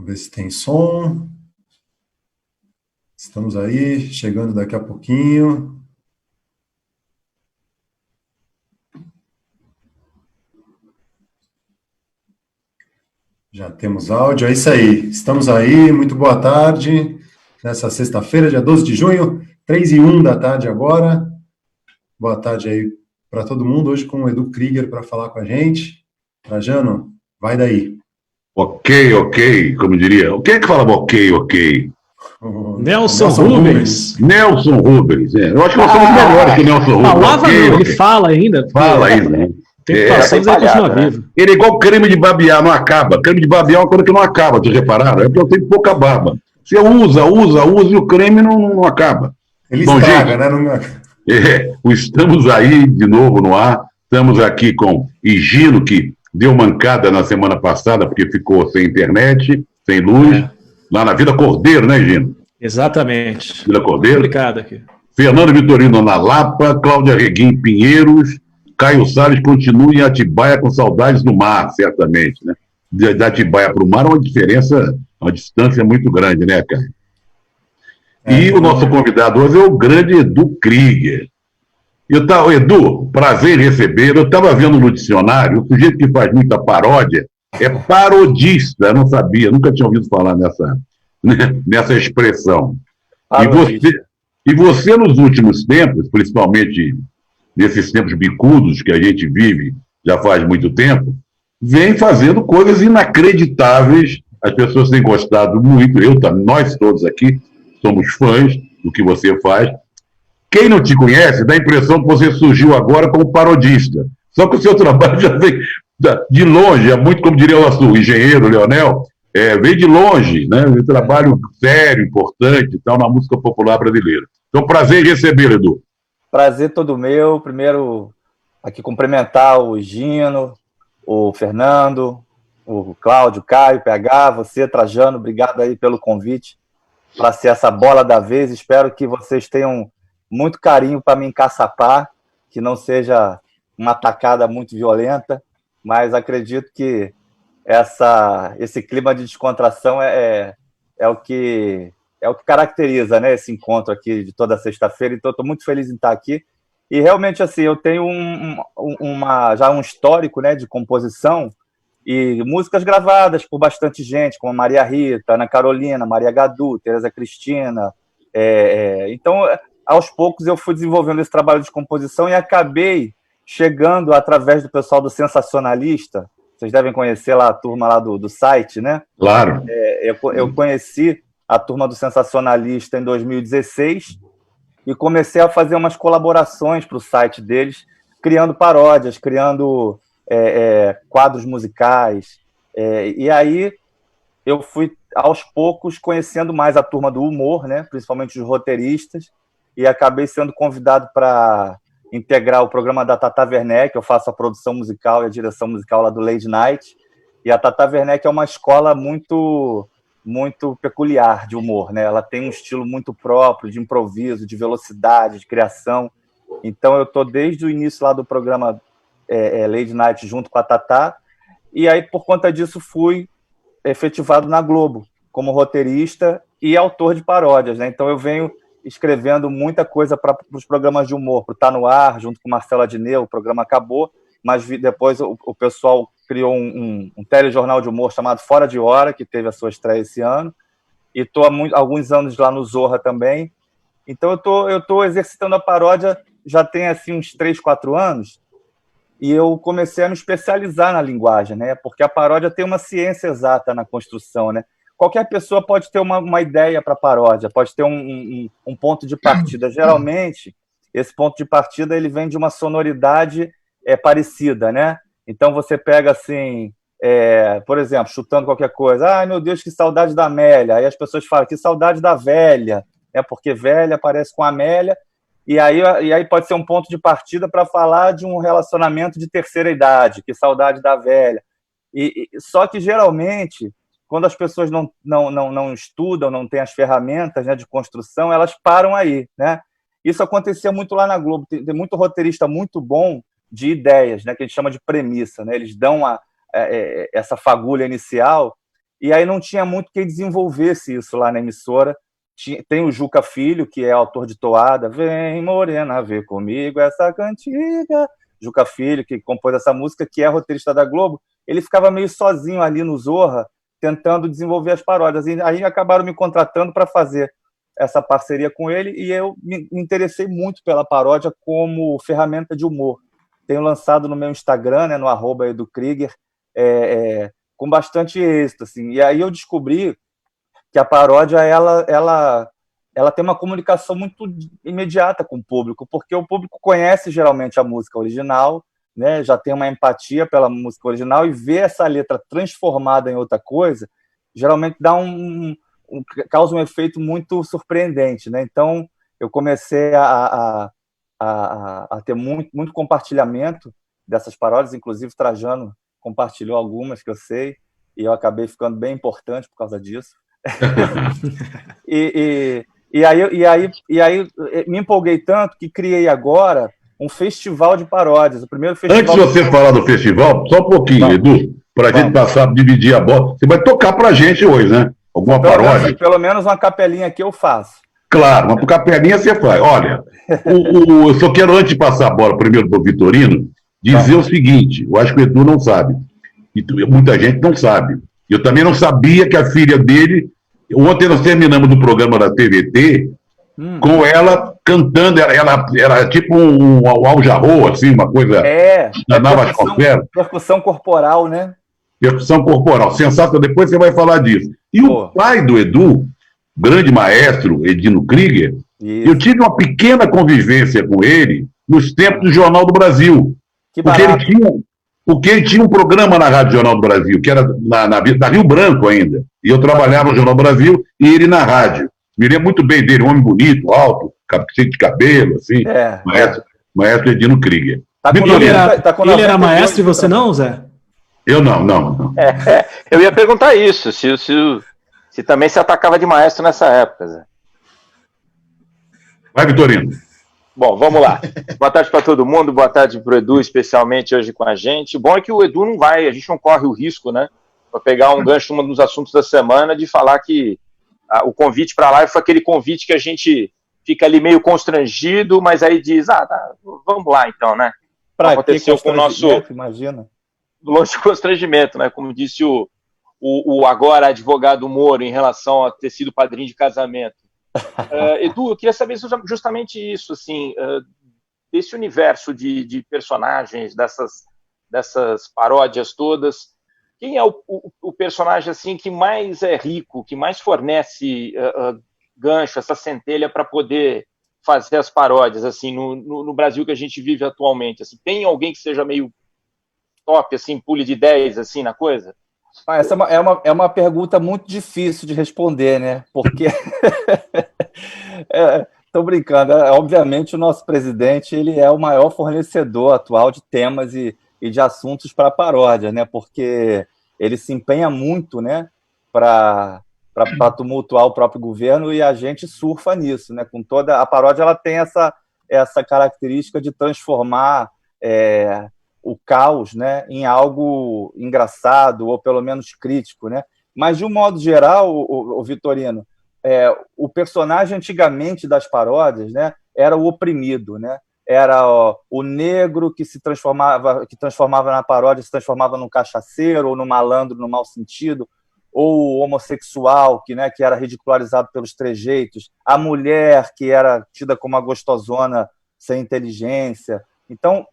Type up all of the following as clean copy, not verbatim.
Vamos ver se tem som. Estamos aí, chegando daqui a pouquinho. Já temos áudio, é isso aí. Estamos aí, muito boa tarde. Nessa sexta-feira, dia 12 de junho, 3h01 da tarde agora. Boa tarde aí para todo mundo. Hoje com o Edu Krieger para falar com a gente. Trajano, vai daí. Ok, como diria. Quem é que falava ok? Nelson Rubens. Nelson Rubens, é. Eu acho que nós somos melhores que Nelson Rubens. Falava não, ele fala ainda. Fala ainda, né? Tem passando, ele continua vivo. Ele é igual creme de babiar, não acaba. Creme de babiar é uma coisa que não acaba, vocês repararam? É porque eu tenho pouca barba. Você usa e o creme não acaba. Ele estraga, né? Estamos aí de novo no ar. Estamos aqui com Higino, que deu mancada na semana passada, porque ficou sem internet, sem luz. Lá na Vila Cordeiro, né, Higino? Exatamente. Vila Cordeiro. Complicado aqui. Fernando Vitorino na Lapa, Cláudia Reguim em Pinheiros, Caio Salles continua em Atibaia com saudades do mar, certamente, né? Da Atibaia para o mar é uma diferença, uma distância muito grande, né, Caio? E o nosso convidado hoje é o grande Edu Krieger. Edu, prazer em receber. Eu estava vendo no dicionário, o sujeito que faz muita paródia é parodista. Eu não sabia, nunca tinha ouvido falar nessa expressão. E você, nos últimos tempos, principalmente nesses tempos bicudos que a gente vive já faz muito tempo, vem fazendo coisas inacreditáveis. As pessoas têm gostado muito, nós todos aqui somos fãs do que você faz. Quem não te conhece dá a impressão que você surgiu agora como parodista. Só que o seu trabalho já vem de longe, é muito, como diria o nosso engenheiro Leonel, vem de longe, né? Um trabalho sério, importante, tal, na música popular brasileira. Então, prazer em receber, Edu. Prazer todo meu. Primeiro, aqui cumprimentar o Gino, o Fernando, o Cláudio, o Caio, o PH, você, Trajano, obrigado aí pelo convite para ser essa bola da vez. Espero que vocês tenham muito carinho para me encaçapar, que não seja uma atacada muito violenta, mas acredito que esse clima de descontração é o que caracteriza, né, esse encontro aqui de toda sexta-feira. Então, estou muito feliz em estar aqui. E realmente, assim, eu tenho já um histórico, né, de composição e músicas gravadas por bastante gente, como Maria Rita, Ana Carolina, Maria Gadu, Tereza Cristina. Então, aos poucos, eu fui desenvolvendo esse trabalho de composição e acabei chegando através do pessoal do Sensacionalista. Vocês devem conhecer lá a turma lá do site, né? Claro. Eu conheci a turma do Sensacionalista em 2016 e comecei a fazer umas colaborações para o site deles, criando paródias, criando quadros musicais. E aí eu fui, aos poucos, conhecendo mais a turma do humor, né? Principalmente os roteiristas, e acabei sendo convidado para integrar o programa da Tata Werneck. Eu faço a produção musical e a direção musical lá do Lady Night. E a Tata Werneck é uma escola muito peculiar de humor, né? Ela tem um estilo muito próprio de improviso, de velocidade, de criação. Então eu estou desde o início lá do programa Lady Night junto com a Tata, e aí por conta disso fui efetivado na Globo como roteirista e autor de paródias, né? Então eu venho escrevendo muita coisa para os programas de humor, para o Tá No Ar, junto com Marcelo Adnet. O programa acabou, mas depois o pessoal criou um telejornal de humor chamado Fora de Hora, que teve a sua estreia esse ano, e estou há alguns anos lá no Zorra também. Então eu estou exercitando a paródia já tem assim uns 3, 4 anos, e eu comecei a me especializar na linguagem, né? Porque a paródia tem uma ciência exata na construção, né? Qualquer pessoa pode ter uma ideia para paródia, pode ter um ponto de partida. Geralmente, esse ponto de partida ele vem de uma sonoridade parecida, né? Então, você pega assim, por exemplo, chutando qualquer coisa. Ai, meu Deus, que saudade da Amélia. Aí as pessoas falam, que saudade da velha, né? Porque velha parece com Amélia. E aí pode ser um ponto de partida para falar de um relacionamento de terceira idade, que saudade da velha. Só que, geralmente, quando as pessoas não estudam, não têm as ferramentas, né, de construção, elas param aí, né? Isso acontecia muito lá na Globo. Tem muito roteirista muito bom de ideias, né, que a gente chama de premissa, né? Eles dão essa fagulha inicial e aí não tinha muito quem desenvolvesse isso lá na emissora. Tem o Juca Filho, que é autor de Toada, vem morena ver comigo essa cantiga. Juca Filho, que compôs essa música, que é roteirista da Globo, ele ficava meio sozinho ali no Zorra, tentando desenvolver as paródias. E aí acabaram me contratando para fazer essa parceria com ele, e eu me interessei muito pela paródia como ferramenta de humor. Tenho lançado no meu Instagram, né, no @edukrieger, com bastante êxito, assim. E aí eu descobri que a paródia ela tem uma comunicação muito imediata com o público, porque o público conhece geralmente a música original, né, já tem uma empatia pela música original, e ver essa letra transformada em outra coisa geralmente dá causa um efeito muito surpreendente, né? Então eu comecei a ter muito compartilhamento dessas paródias, inclusive Trajano compartilhou algumas que eu sei, e eu acabei ficando bem importante por causa disso. E aí me empolguei tanto que criei agora um festival de paródias. O primeiro festival. Antes de você falar do festival, só um pouquinho, Edu, para a gente passar, dividir a bola. Você vai tocar para a gente hoje, né? Alguma paródia? Pelo menos uma capelinha aqui eu faço. Claro, uma capelinha você faz. Olha, eu só quero, antes de passar a bola primeiro para o Vitorino, dizer o seguinte: eu acho que o Edu não sabe, e muita gente não sabe. Eu também não sabia que a filha dele. Ontem nós terminamos do programa da TVT com ela cantando, ela era tipo um aljarrô, assim, uma coisa da nova atmosfera. Percussão corporal, né? Percussão corporal, sensacional. Depois você vai falar disso. E o pai do Edu, grande maestro, Edino Krieger, eu tive uma pequena convivência com ele nos tempos do Jornal do Brasil. Porque ele tinha um programa na Rádio Jornal do Brasil, que era na Rio Branco ainda. E eu trabalhava no Jornal do Brasil e ele na rádio. Me lembro muito bem dele, um homem bonito, alto, cheio de cabelo, assim. Maestro Edino Krieger. Ele era maestro e você não, Zé? Eu não. Eu ia perguntar isso, se também se atacava de maestro nessa época, Zé. Vai, Vitorino. Bom, vamos lá. Boa tarde para todo mundo, boa tarde para o Edu, especialmente hoje com a gente. O bom é que o Edu não vai, a gente não corre o risco, né? Para pegar um gancho num dos assuntos da semana, de falar que o convite para a live foi aquele convite que a gente fica ali meio constrangido, mas aí diz, vamos lá então, né? Aconteceu com o nosso... Imagina. Longe de constrangimento, né? Como disse o agora advogado Moro em relação a ter sido padrinho de casamento. Edu, eu queria saber justamente isso, assim, desse universo de personagens, dessas paródias todas. Quem é o personagem assim que mais é rico, que mais fornece gancho, essa centelha para poder fazer as paródias assim no Brasil que a gente vive atualmente? Assim, tem alguém que seja meio top, assim, pule de 10 assim na coisa? Essa é uma pergunta muito difícil de responder, né? Porque estou brincando. Obviamente, o nosso presidente ele é o maior fornecedor atual de temas e de assuntos para paródia, né? Porque ele se empenha muito, né? Para tumultuar o próprio governo, e a gente surfa nisso, né? Com toda a paródia, ela tem essa característica de transformar o caos, né, em algo engraçado ou pelo menos crítico, né? Mas de um modo geral, o Vitorino, o personagem antigamente das paródias, né, era o oprimido, né? Era o negro que transformava na paródia, se transformava num cachaceiro ou no malandro no mau sentido, ou o homossexual que era ridicularizado pelos trejeitos, a mulher que era tida como uma gostosona sem inteligência. Então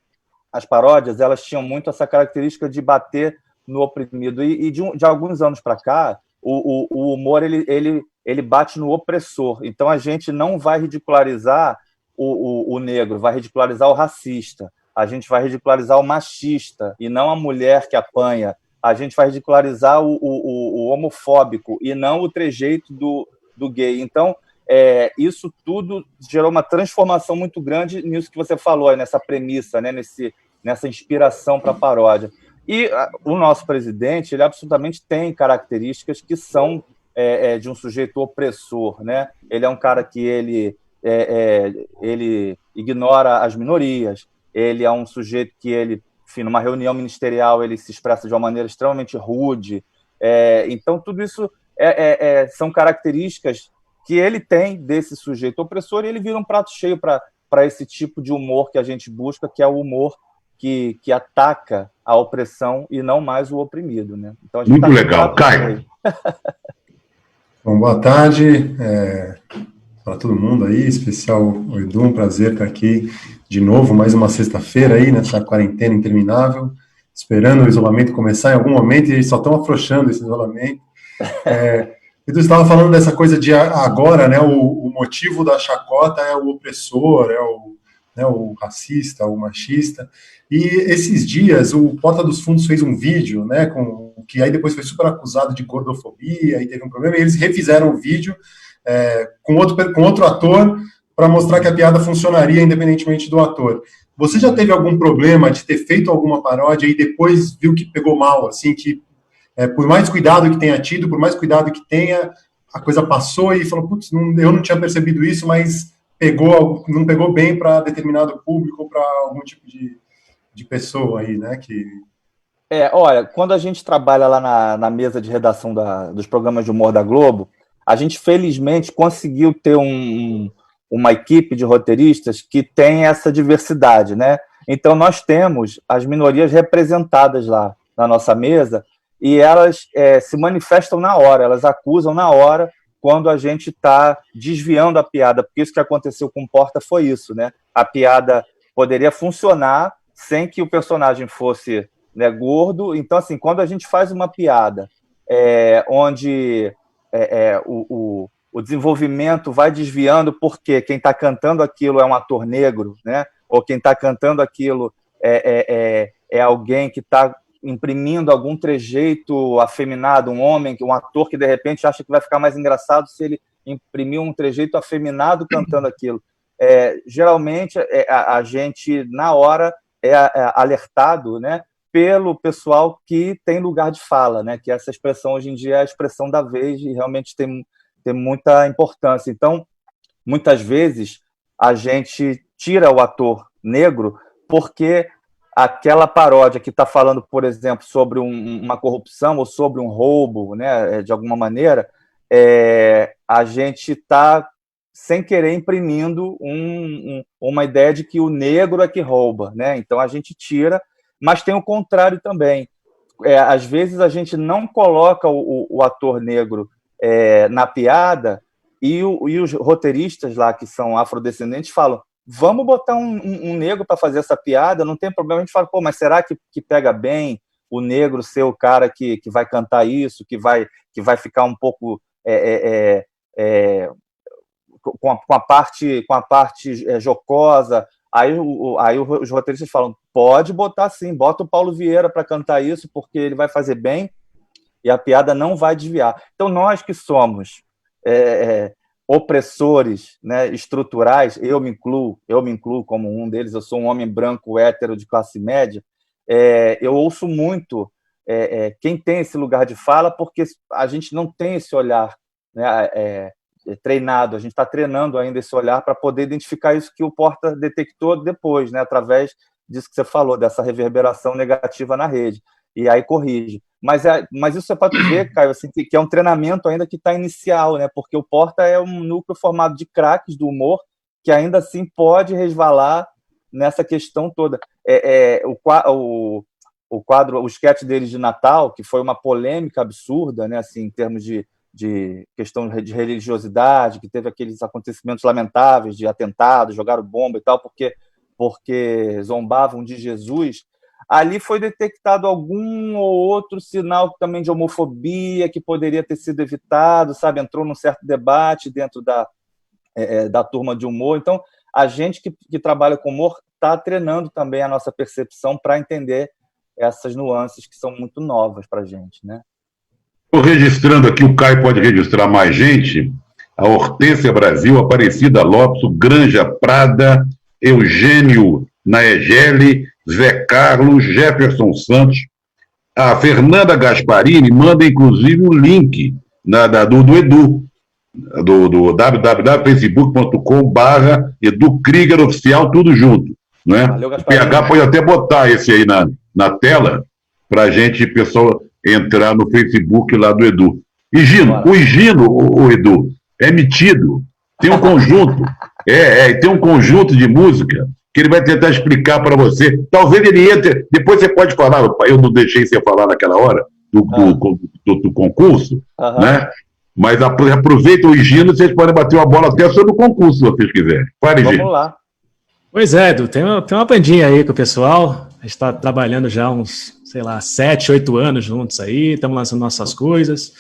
as paródias elas tinham muito essa característica de bater no oprimido, e de alguns anos para cá o humor ele bate no opressor. Então a gente não vai ridicularizar o negro, vai ridicularizar o racista, a gente vai ridicularizar o machista e não a mulher que apanha, a gente vai ridicularizar o homofóbico e não o trejeito do gay. Então isso tudo gerou uma transformação muito grande nisso que você falou, nessa premissa, né? Nessa inspiração para a paródia. E o nosso presidente, ele absolutamente tem características que são de um sujeito opressor, né? Ele é um cara que ele ignora as minorias, ele é um sujeito que numa reunião ministerial, ele se expressa de uma maneira extremamente rude, Então, tudo isso são características que ele tem desse sujeito opressor, e ele vira um prato cheio para esse tipo de humor que a gente busca, que é o humor que ataca a opressão e não mais o oprimido, né? Então, a gente Muito legal. Caio. Bom, boa tarde para todo mundo aí, em especial o Edu, um prazer estar aqui de novo, mais uma sexta-feira aí, nessa quarentena interminável, esperando o isolamento começar em algum momento, e eles só estão afrouxando esse isolamento. Edu estava falando dessa coisa de agora, né, o motivo da chacota é o opressor, o racista, o machista, e esses dias o Porta dos Fundos fez um vídeo, né, que aí depois foi super acusado de gordofobia, e teve um problema, e eles refizeram o vídeo com outro ator, para mostrar que a piada funcionaria independentemente do ator. Você já teve algum problema de ter feito alguma paródia e depois viu que pegou mal, assim, que por mais cuidado que tenha tido, por mais cuidado que tenha, a coisa passou e falou, putz, eu não tinha percebido isso, mas não pegou bem para determinado público, para algum tipo de pessoa aí, né? Olha, quando a gente trabalha lá na mesa de redação dos programas de humor da Globo, a gente felizmente conseguiu ter uma equipe de roteiristas que tem essa diversidade, né? Então nós temos as minorias representadas lá na nossa mesa, e elas se manifestam na hora, elas acusam na hora quando a gente está desviando a piada, porque isso que aconteceu com Porta foi isso, né? A piada poderia funcionar sem que o personagem fosse, né, gordo. Então, assim, quando a gente faz uma piada onde o desenvolvimento vai desviando porque quem está cantando aquilo é um ator negro, né? Ou quem está cantando aquilo é alguém que está imprimindo algum trejeito afeminado, um ator que de repente acha que vai ficar mais engraçado se ele imprimir um trejeito afeminado cantando aquilo. Geralmente a gente na hora é alertado, né, pelo pessoal que tem lugar de fala, né, que essa expressão hoje em dia é a expressão da vez e realmente tem muita importância. Então, muitas vezes a gente tira o ator negro porque aquela paródia que está falando, por exemplo, sobre uma corrupção ou sobre um roubo, né, de alguma maneira, a gente está, sem querer, imprimindo uma ideia de que o negro é que rouba, né? Então a gente tira, mas tem o contrário também. Às vezes a gente não coloca o ator negro na piada e os roteiristas lá, que são afrodescendentes, falam: vamos botar um negro para fazer essa piada, não tem problema. A gente fala, pô, mas será que pega bem o negro ser o cara que vai cantar isso, que vai ficar um pouco com a parte jocosa? Aí os roteiristas falam, pode botar sim, bota o Paulo Vieira para cantar isso, porque ele vai fazer bem e a piada não vai desviar. Então, nós que somos opressores, né, estruturais, eu me incluo como um deles, eu sou um homem branco, hétero, de classe média, eu ouço muito quem tem esse lugar de fala, porque a gente não tem esse olhar, né, treinado, a gente está treinando ainda esse olhar para poder identificar isso que o Porta detectou depois, né, através disso que você falou, dessa reverberação negativa na rede, e aí corrige. Mas isso é para tu ver, Caio, assim, que é um treinamento ainda que está inicial, né? Porque o Porta é um núcleo formado de craques do humor que ainda assim pode resvalar nessa questão toda. O quadro, o sketch deles de Natal, que foi uma polêmica absurda, né? Assim, em termos de questão de religiosidade, que teve aqueles acontecimentos lamentáveis de atentados, jogaram bomba e tal, porque zombavam de Jesus. Ali foi detectado algum ou outro sinal também de homofobia que poderia ter sido evitado, sabe? Entrou num certo debate dentro da turma de humor. Então, a gente que trabalha com humor está treinando também a nossa percepção para entender essas nuances que são muito novas para a gente, né? Estou registrando aqui, o Caio pode registrar mais gente, a Hortência Brasil, Aparecida Lopes, o Granja Prada, Eugênio Naegeli, Zé Carlos, Jefferson Santos, a Fernanda Gasparini manda inclusive um link do Edu, do www.facebook.com/Edu Krieger Oficial, tudo junto. Né? Valeu, o PH pode até botar esse aí na tela, para a gente, pessoal, entrar no Facebook lá do Edu. E Gino, o Gino, o Edu, é metido. Tem um conjunto, tem um conjunto de música que ele vai tentar explicar para você. Talvez ele entre, depois você pode falar, eu não deixei você falar naquela hora do concurso, né? Mas aproveita o Gino, vocês podem bater uma bola até sobre o concurso, se vocês quiserem. Fale, Gino. Vamos lá. Pois é, Edu, tem uma bandinha aí com o pessoal. A gente está trabalhando já uns, 7, 8 anos juntos aí, estamos lançando nossas coisas.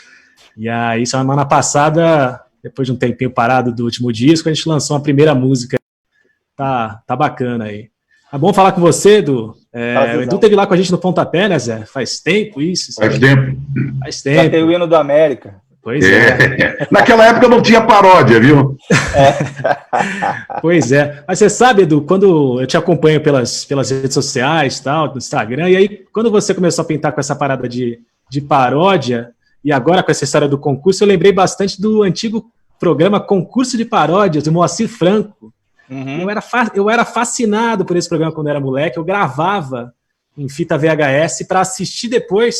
E aí, semana passada, depois de um tempinho parado do último disco, a gente lançou uma primeira música. Tá bacana aí. É bom falar com você, Edu. O Edu esteve lá com a gente no Pontapé, né, Zé? Faz tempo isso. Faz tempo. Já tem o hino do América. Pois é. Naquela época não tinha paródia, viu? Pois é. Mas você sabe, Edu, quando eu te acompanho pelas redes sociais, tal, no Instagram, e aí quando você começou a pintar com essa parada de paródia, e agora com essa história do concurso, eu lembrei bastante do antigo programa Concurso de Paródias, do Moacir Franco. Eu era fascinado por esse programa quando eu era moleque, eu gravava em fita VHS para assistir depois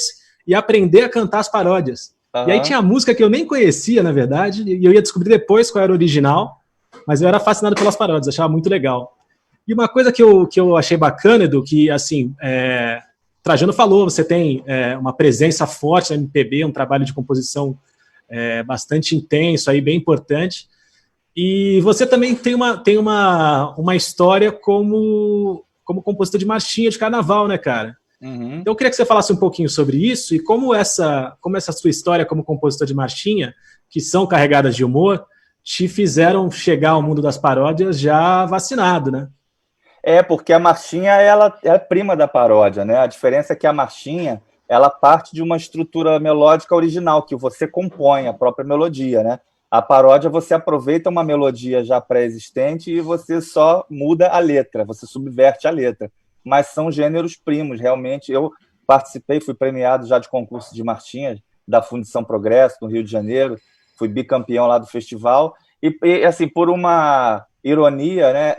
e aprender a cantar as paródias. E aí tinha música que eu nem conhecia, na verdade, e eu ia descobrir depois qual era o original, mas eu era fascinado pelas paródias, achava muito legal. E uma coisa que eu achei bacana, Edu, que, assim, Trajano falou, você tem uma presença forte na MPB, um trabalho de composição bastante intenso, aí, bem importante, e você também tem uma história como compositor de marchinha de carnaval, né, cara? Então eu queria que você falasse um pouquinho sobre isso e como essa sua história como compositor de marchinha, que são carregadas de humor, te fizeram chegar ao mundo das paródias já vacinado, né? Porque a marchinha ela é prima da paródia, né? A diferença é que a marchinha ela parte de uma estrutura melódica original, que você compõe a própria melodia, né? A paródia você aproveita uma melodia já pré-existente e você só muda a letra, você subverte a letra. Mas são gêneros primos, realmente. Eu participei, fui premiado já de concurso de marchinhas da Fundição Progresso, no Rio de Janeiro, fui bicampeão lá do festival, e assim, por uma ironia, né,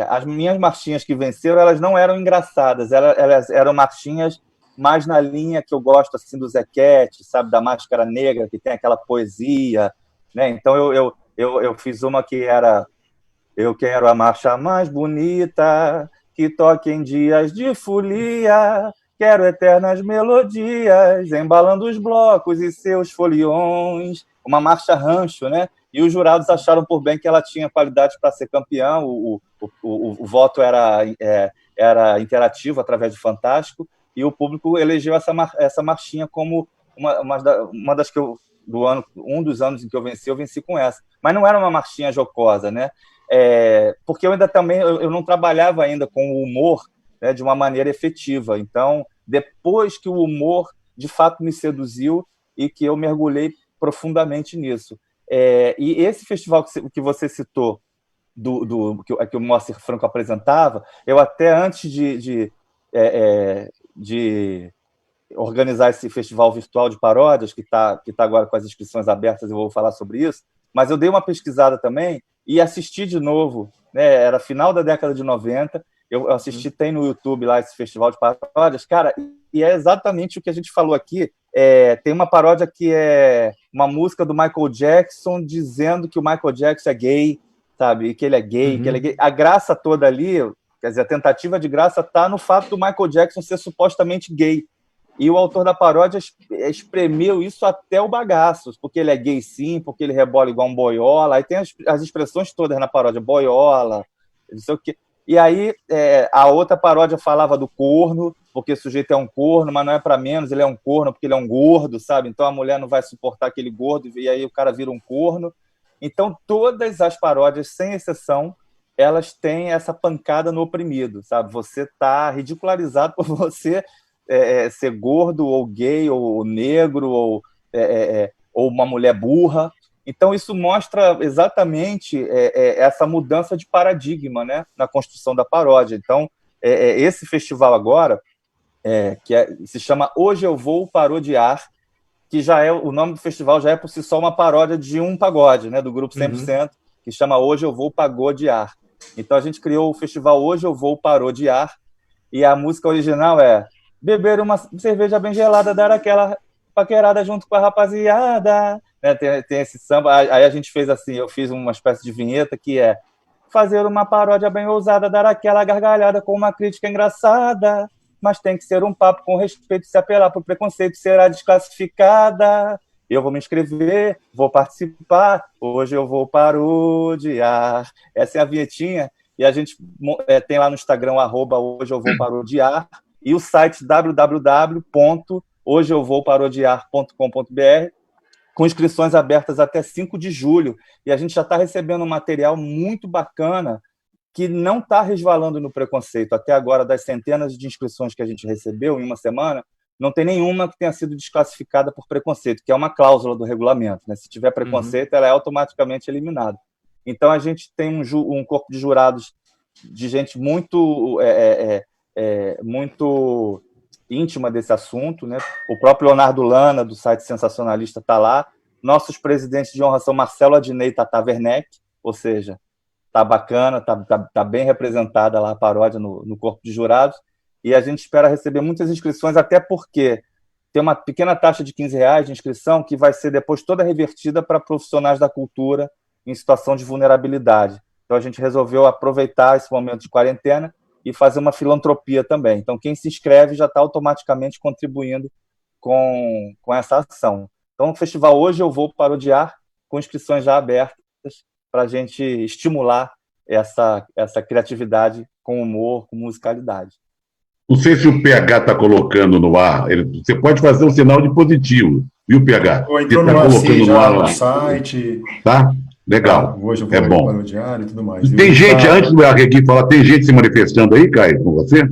as minhas marchinhas que venceram, elas não eram engraçadas, elas eram marchinhas mais na linha que eu gosto, assim, do Zequete, sabe, da Máscara Negra, que tem aquela poesia, né, então eu fiz uma que era: eu quero a marcha mais bonita, que toque em dias de folia, quero eternas melodias, embalando os blocos e seus foliões. Uma marcha rancho, né? E os jurados acharam por bem que ela tinha qualidade para ser campeã, o voto era interativo através do Fantástico, e o público elegeu essa marchinha como uma das que um dos anos em que eu venci com essa. Mas não era uma marchinha jocosa, né? Porque eu não trabalhava ainda com o humor, né, de uma maneira efetiva. Então, depois que o humor de fato me seduziu e que eu mergulhei profundamente nisso. E esse festival que você citou, que o Moacir Franco apresentava, eu até antes de organizar esse festival virtual de paródias, que tá agora com as inscrições abertas, eu vou falar sobre isso, mas eu dei uma pesquisada também e assisti de novo, né? Era final da década de 90, eu assisti, tem no YouTube lá esse festival de paródias, cara, e é exatamente o que a gente falou aqui. Tem uma paródia que é uma música do Michael Jackson dizendo que o Michael Jackson é gay, sabe? E que ele é gay, que ele é gay. A graça toda ali, quer dizer, a tentativa de graça está no fato do Michael Jackson ser supostamente gay. E o autor da paródia espremeu isso até o bagaço, porque ele é gay sim, porque ele rebola igual um boiola, aí tem as expressões todas na paródia, boiola, não sei o quê. E aí a outra paródia falava do corno, porque o sujeito é um corno, mas não é para menos, ele é um corno porque ele é um gordo, sabe? Então a mulher não vai suportar aquele gordo, e aí o cara vira um corno. Então todas as paródias, sem exceção, elas têm essa pancada no oprimido, sabe? Você está ridicularizado por você ser gordo, ou gay, ou negro, ou uma mulher burra. Então, isso mostra exatamente essa mudança de paradigma, né, na construção da paródia. Então, esse festival agora, se chama Hoje Eu Vou Parodiar, que o nome do festival já é por si só uma paródia de um pagode, né, do grupo 100%, que chama Hoje Eu Vou Pagodear. Então, a gente criou o festival Hoje Eu Vou Parodiar, e a música original é: beber uma cerveja bem gelada, dar aquela paquerada junto com a rapaziada. Né? Tem esse samba. Aí a gente fez assim, eu fiz uma espécie de vinheta que é fazer uma paródia bem ousada, dar aquela gargalhada com uma crítica engraçada, mas tem que ser um papo com respeito, se apelar para o preconceito será desclassificada. Eu vou me inscrever, vou participar, hoje eu vou parodiar. Essa é a vinhetinha, e a gente tem lá no Instagram, @hoje eu vou parodiar, e o site www.hojeeuvouparodiar.com.br, com inscrições abertas até 5 de julho, e a gente já está recebendo um material muito bacana, que não está resvalando no preconceito. Até agora, das centenas de inscrições que a gente recebeu em uma semana, não tem nenhuma que tenha sido desclassificada por preconceito, que é uma cláusula do regulamento. Né? Se tiver preconceito, ela é automaticamente eliminada. Então, a gente tem um corpo de jurados de gente muito, muito íntima desse assunto. Né? O próprio Leonardo Lana, do site Sensacionalista, está lá. Nossos presidentes de honra são Marcelo Adnet e Tata Werneck, ou seja, tá bacana, tá bem representada lá a paródia no corpo de jurados, e a gente espera receber muitas inscrições, até porque tem uma pequena taxa de R$15 de inscrição que vai ser depois toda revertida para profissionais da cultura em situação de vulnerabilidade. Então a gente resolveu aproveitar esse momento de quarentena e fazer uma filantropia também. Então quem se inscreve já está automaticamente contribuindo com essa ação. Então o festival Hoje Eu Vou Parodiar, com inscrições já abertas, para a gente estimular essa criatividade com humor, com musicalidade. Não sei se o PH está colocando no ar. Você pode fazer um sinal de positivo, viu, PH? Entrou Você no tá ar, colocando sim, no já ar no lá. site. Tá? Legal. Hoje eu vou É bom. parodiar e tudo mais. Tem gente, antes do Arregui falar, tem gente se manifestando aí, Caio, com você?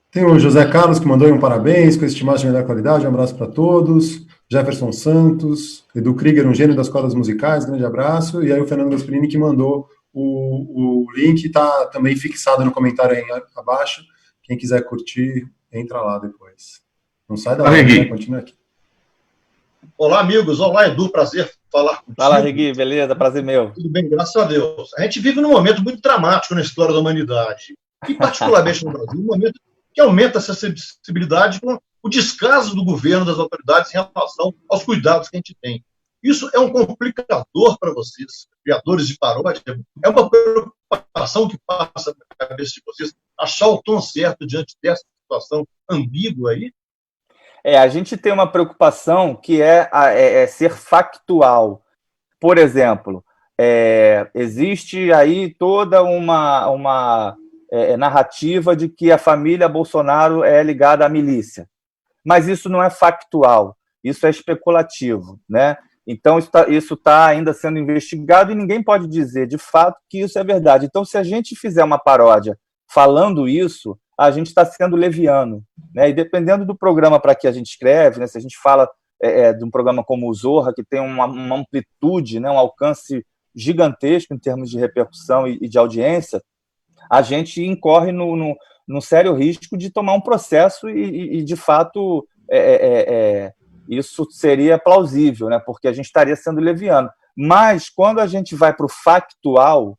Tem o José Carlos, que mandou um parabéns, com esse timaço de melhor qualidade, um abraço para todos. Jefferson Santos, Edu Krieger, um gênio das cordas musicais, grande abraço. E aí o Fernando Gasperini, que mandou o link, está também fixado no comentário aí abaixo. Quem quiser curtir, entra lá depois. Não sai da live, né? Continua aqui. Olá, amigos. Olá, Edu. Prazer falar contigo. Fala, Regui. Beleza? Prazer meu. Tudo bem, graças a Deus. A gente vive num momento muito dramático na história da humanidade. E, particularmente no Brasil, um momento que aumenta essa sensibilidade com o descaso do governo, das autoridades em relação aos cuidados que a gente tem. Isso é um complicador para vocês, criadores de paródia. É uma preocupação que passa na cabeça de vocês, achar o tom certo diante dessa situação ambígua aí? A gente tem uma preocupação que é ser factual. Por exemplo, existe aí toda uma narrativa de que a família Bolsonaro é ligada à milícia. Mas isso não é factual, isso é especulativo, né? Então, isso está ainda sendo investigado e ninguém pode dizer, de fato, que isso é verdade. Então, se a gente fizer uma paródia falando isso, a gente está sendo leviano, né? E dependendo do programa para que a gente escreve, né? Se a gente fala de um programa como o Zorra, que tem uma amplitude, né? Um alcance gigantesco em termos de repercussão e de audiência, a gente incorre num sério risco de tomar um processo e de fato, isso seria plausível, né? Porque a gente estaria sendo leviano. Mas, quando a gente vai para o factual,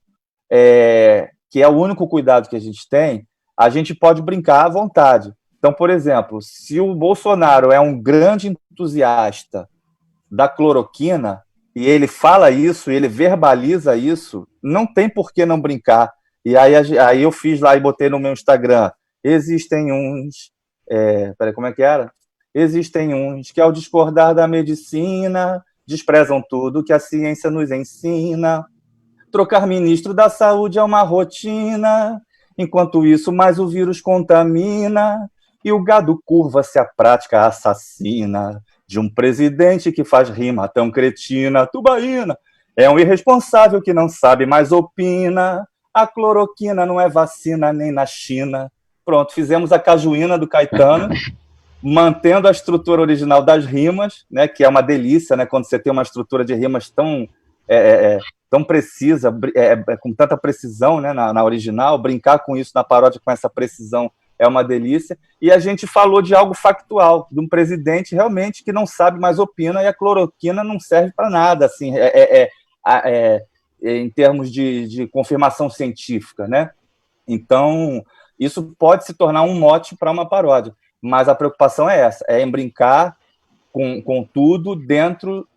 que é o único cuidado que a gente tem, a gente pode brincar à vontade. Então, por exemplo, se o Bolsonaro é um grande entusiasta da cloroquina, e ele fala isso, ele verbaliza isso, não tem por que não brincar. E aí eu fiz lá e botei no meu Instagram, existem uns... peraí, como é que era? Existem uns que, ao discordar da medicina, desprezam tudo que a ciência nos ensina. Trocar ministro da saúde é uma rotina, enquanto isso mais o vírus contamina, e o gado curva-se a prática assassina de um presidente que faz rima tão cretina. Tubaína é um irresponsável que não sabe, mas opina. A cloroquina não é vacina nem na China. Pronto, fizemos a cajuína do Caetano, mantendo a estrutura original das rimas, né, que é uma delícia, né, quando você tem uma estrutura de rimas tão precisa, com tanta precisão, né, na original, brincar com isso na paródia com essa precisão é uma delícia. E a gente falou de algo factual, de um presidente realmente que não sabe, mas opina, e a cloroquina não serve para nada, assim, em termos de confirmação científica, né? Então, isso pode se tornar um mote para uma paródia, mas a preocupação é essa, é em brincar com tudo dentro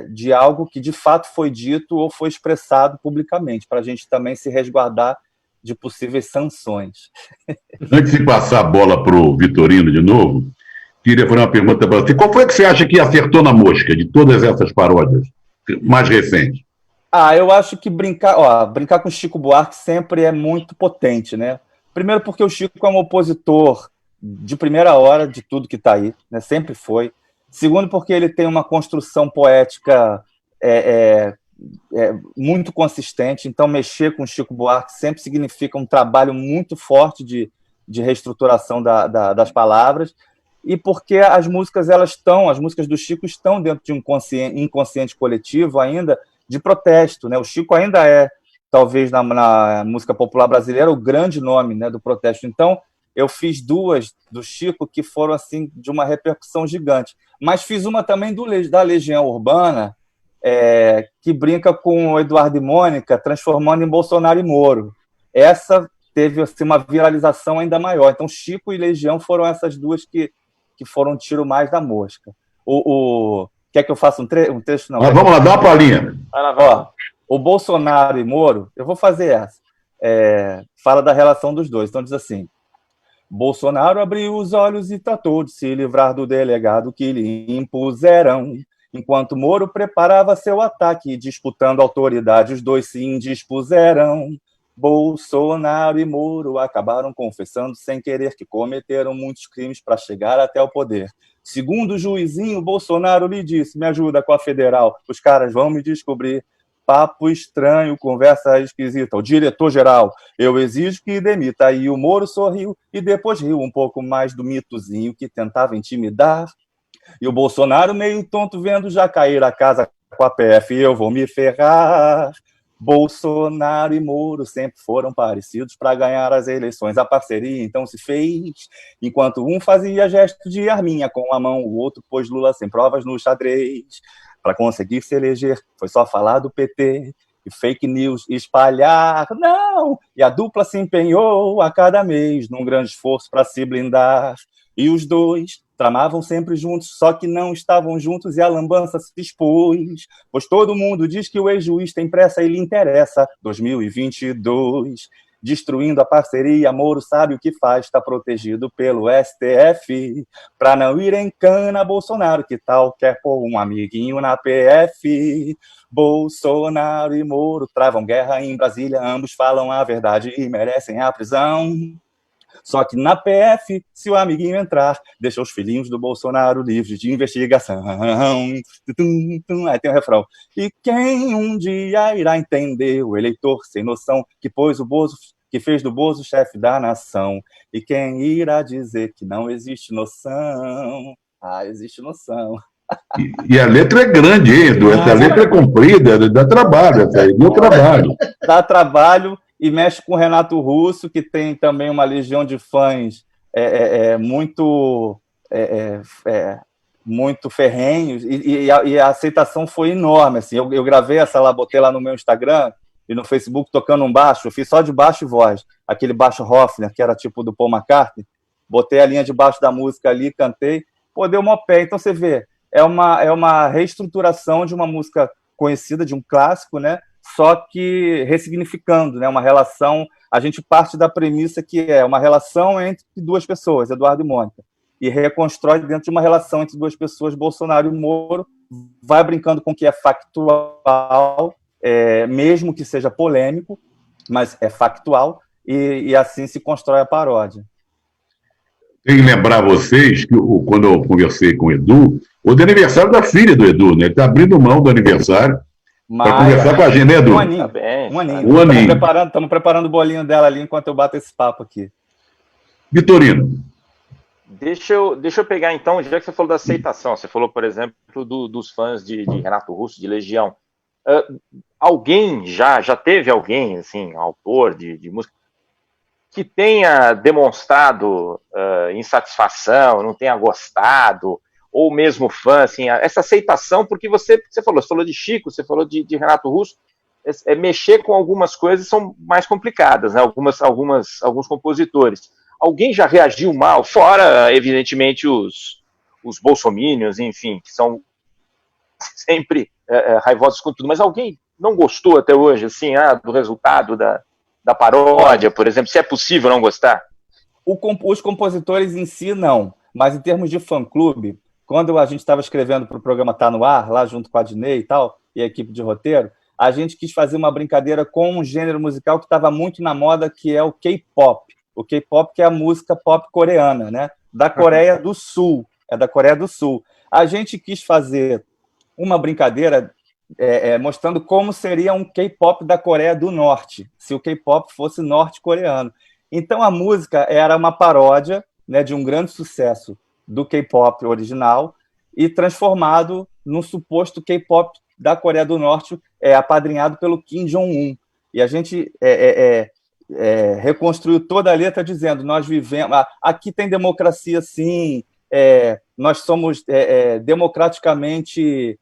de algo que de fato foi dito ou foi expressado publicamente, para a gente também se resguardar de possíveis sanções. Antes de passar a bola para o Vitorino de novo, queria fazer uma pergunta para você. Qual foi que você acha que acertou na mosca de todas essas paródias mais recentes? Eu acho que brincar com Chico Buarque sempre é muito potente, né? Primeiro porque o Chico é um opositor de primeira hora de tudo que está aí, né? Sempre foi. Segundo porque ele tem uma construção poética muito consistente, então mexer com Chico Buarque sempre significa um trabalho muito forte de reestruturação das palavras, e porque as músicas do Chico estão dentro de um inconsciente coletivo ainda de protesto, né? O Chico ainda é, talvez na música popular brasileira, o grande nome, né, do protesto. Então, eu fiz duas do Chico que foram assim de uma repercussão gigante, mas fiz uma também da Legião Urbana, que brinca com o Eduardo e Mônica, transformando em Bolsonaro e Moro. Essa teve assim, uma viralização ainda maior. Então, Chico e Legião foram essas duas que foram um tiro mais da mosca. Quer que eu faça um trecho? Não. Vamos lá, dá uma palhinha. O Bolsonaro e Moro, eu vou fazer essa. Fala da relação dos dois. Então, diz assim: Bolsonaro abriu os olhos e tratou de se livrar do delegado que lhe impuseram. Enquanto Moro preparava seu ataque, disputando autoridade, os dois se indispuseram. Bolsonaro e Moro acabaram confessando sem querer que cometeram muitos crimes para chegar até o poder. Segundo o juizinho, Bolsonaro lhe disse: me ajuda com a federal, os caras vão me descobrir. Papo estranho, conversa esquisita. O diretor-geral, eu exijo que demita. Aí o Moro sorriu e depois riu um pouco mais do mitozinho que tentava intimidar. E o Bolsonaro, meio tonto, vendo já cair a casa com a PF, eu vou me ferrar. Bolsonaro e Moro sempre foram parecidos para ganhar as eleições. A parceria então se fez, enquanto um fazia gesto de arminha com a mão, o outro pôs Lula sem provas no xadrez. Para conseguir se eleger, foi só falar do PT e fake news espalhar. Não! E a dupla se empenhou a cada mês num grande esforço para se blindar. E os dois tramavam sempre juntos, só que não estavam juntos e a lambança se expôs. Pois todo mundo diz que o ex-juiz tem pressa e lhe interessa 2022. Destruindo a parceria, Moro sabe o que faz, está protegido pelo STF. Para não ir em cana, Bolsonaro, que tal quer pôr um amiguinho na PF? Bolsonaro e Moro travam guerra em Brasília, ambos falam a verdade e merecem a prisão. Só que na PF, se o amiguinho entrar, deixa os filhinhos do Bolsonaro livres de investigação. Aí tem o refrão. E quem um dia irá entender o eleitor sem noção que fez do Bozo chefe da nação? E quem irá dizer que não existe noção? Existe noção. E a letra é grande, hein, Edu? Essa letra é comprida, dá trabalho. Deu trabalho. Dá trabalho. E mexe com o Renato Russo, que tem também uma legião de fãs muito ferrenhos, e a aceitação foi enorme. Assim. Eu gravei essa lá, botei lá no meu Instagram e no Facebook tocando um baixo, eu fiz só de baixo e voz, aquele baixo Hofner, que era tipo do Paul McCartney, botei a linha de baixo da música ali, cantei, deu mó pé. Então você vê, é uma reestruturação de uma música conhecida, de um clássico, né? Só que ressignificando, né? Uma relação, a gente parte da premissa que é uma relação entre duas pessoas, Eduardo e Mônica, e reconstrói dentro de uma relação entre duas pessoas, Bolsonaro e Moro, vai brincando com o que é factual, mesmo que seja polêmico, mas é factual, e assim se constrói a paródia. Tem que lembrar vocês que quando eu conversei com o Edu, o de aniversário da filha do Edu, né? Ele está abrindo mão do aniversário para conversar com a gente, né, Edu? Um aninho. Estamos preparando o bolinho dela ali enquanto eu bato esse papo aqui. Vitorino. Deixa eu pegar, então, já que você falou da aceitação, você falou, por exemplo, dos fãs de Renato Russo, de Legião. Alguém, já teve alguém, assim, autor de música, que tenha demonstrado insatisfação, não tenha gostado, ou mesmo fã, assim, essa aceitação, porque você falou de Chico, você falou de Renato Russo, mexer com algumas coisas são mais complicadas, né? Alguns compositores. Alguém já reagiu mal, fora, evidentemente, os os bolsominions, enfim, que são sempre raivosos com tudo. Mas alguém não gostou até hoje, assim, do resultado da paródia, por exemplo? Se é possível não gostar? Os compositores em si, não. Mas em termos de fã-clube, quando a gente estava escrevendo para o programa Tá No Ar, lá junto com a Dinei e tal, e a equipe de roteiro, a gente quis fazer uma brincadeira com um gênero musical que estava muito na moda, que é o K-pop. O K-pop, que é a música pop coreana, né? Da Coreia do Sul. É da Coreia do Sul. A gente quis fazer uma brincadeira mostrando como seria um K-pop da Coreia do Norte, se o K-pop fosse norte-coreano. Então, a música era uma paródia, né, de um grande sucesso do K-pop original e transformado num suposto K-pop da Coreia do Norte, apadrinhado pelo Kim Jong-un. E a gente reconstruiu toda a letra dizendo: nós vivemos... Aqui tem democracia, sim. Nós somos democraticamente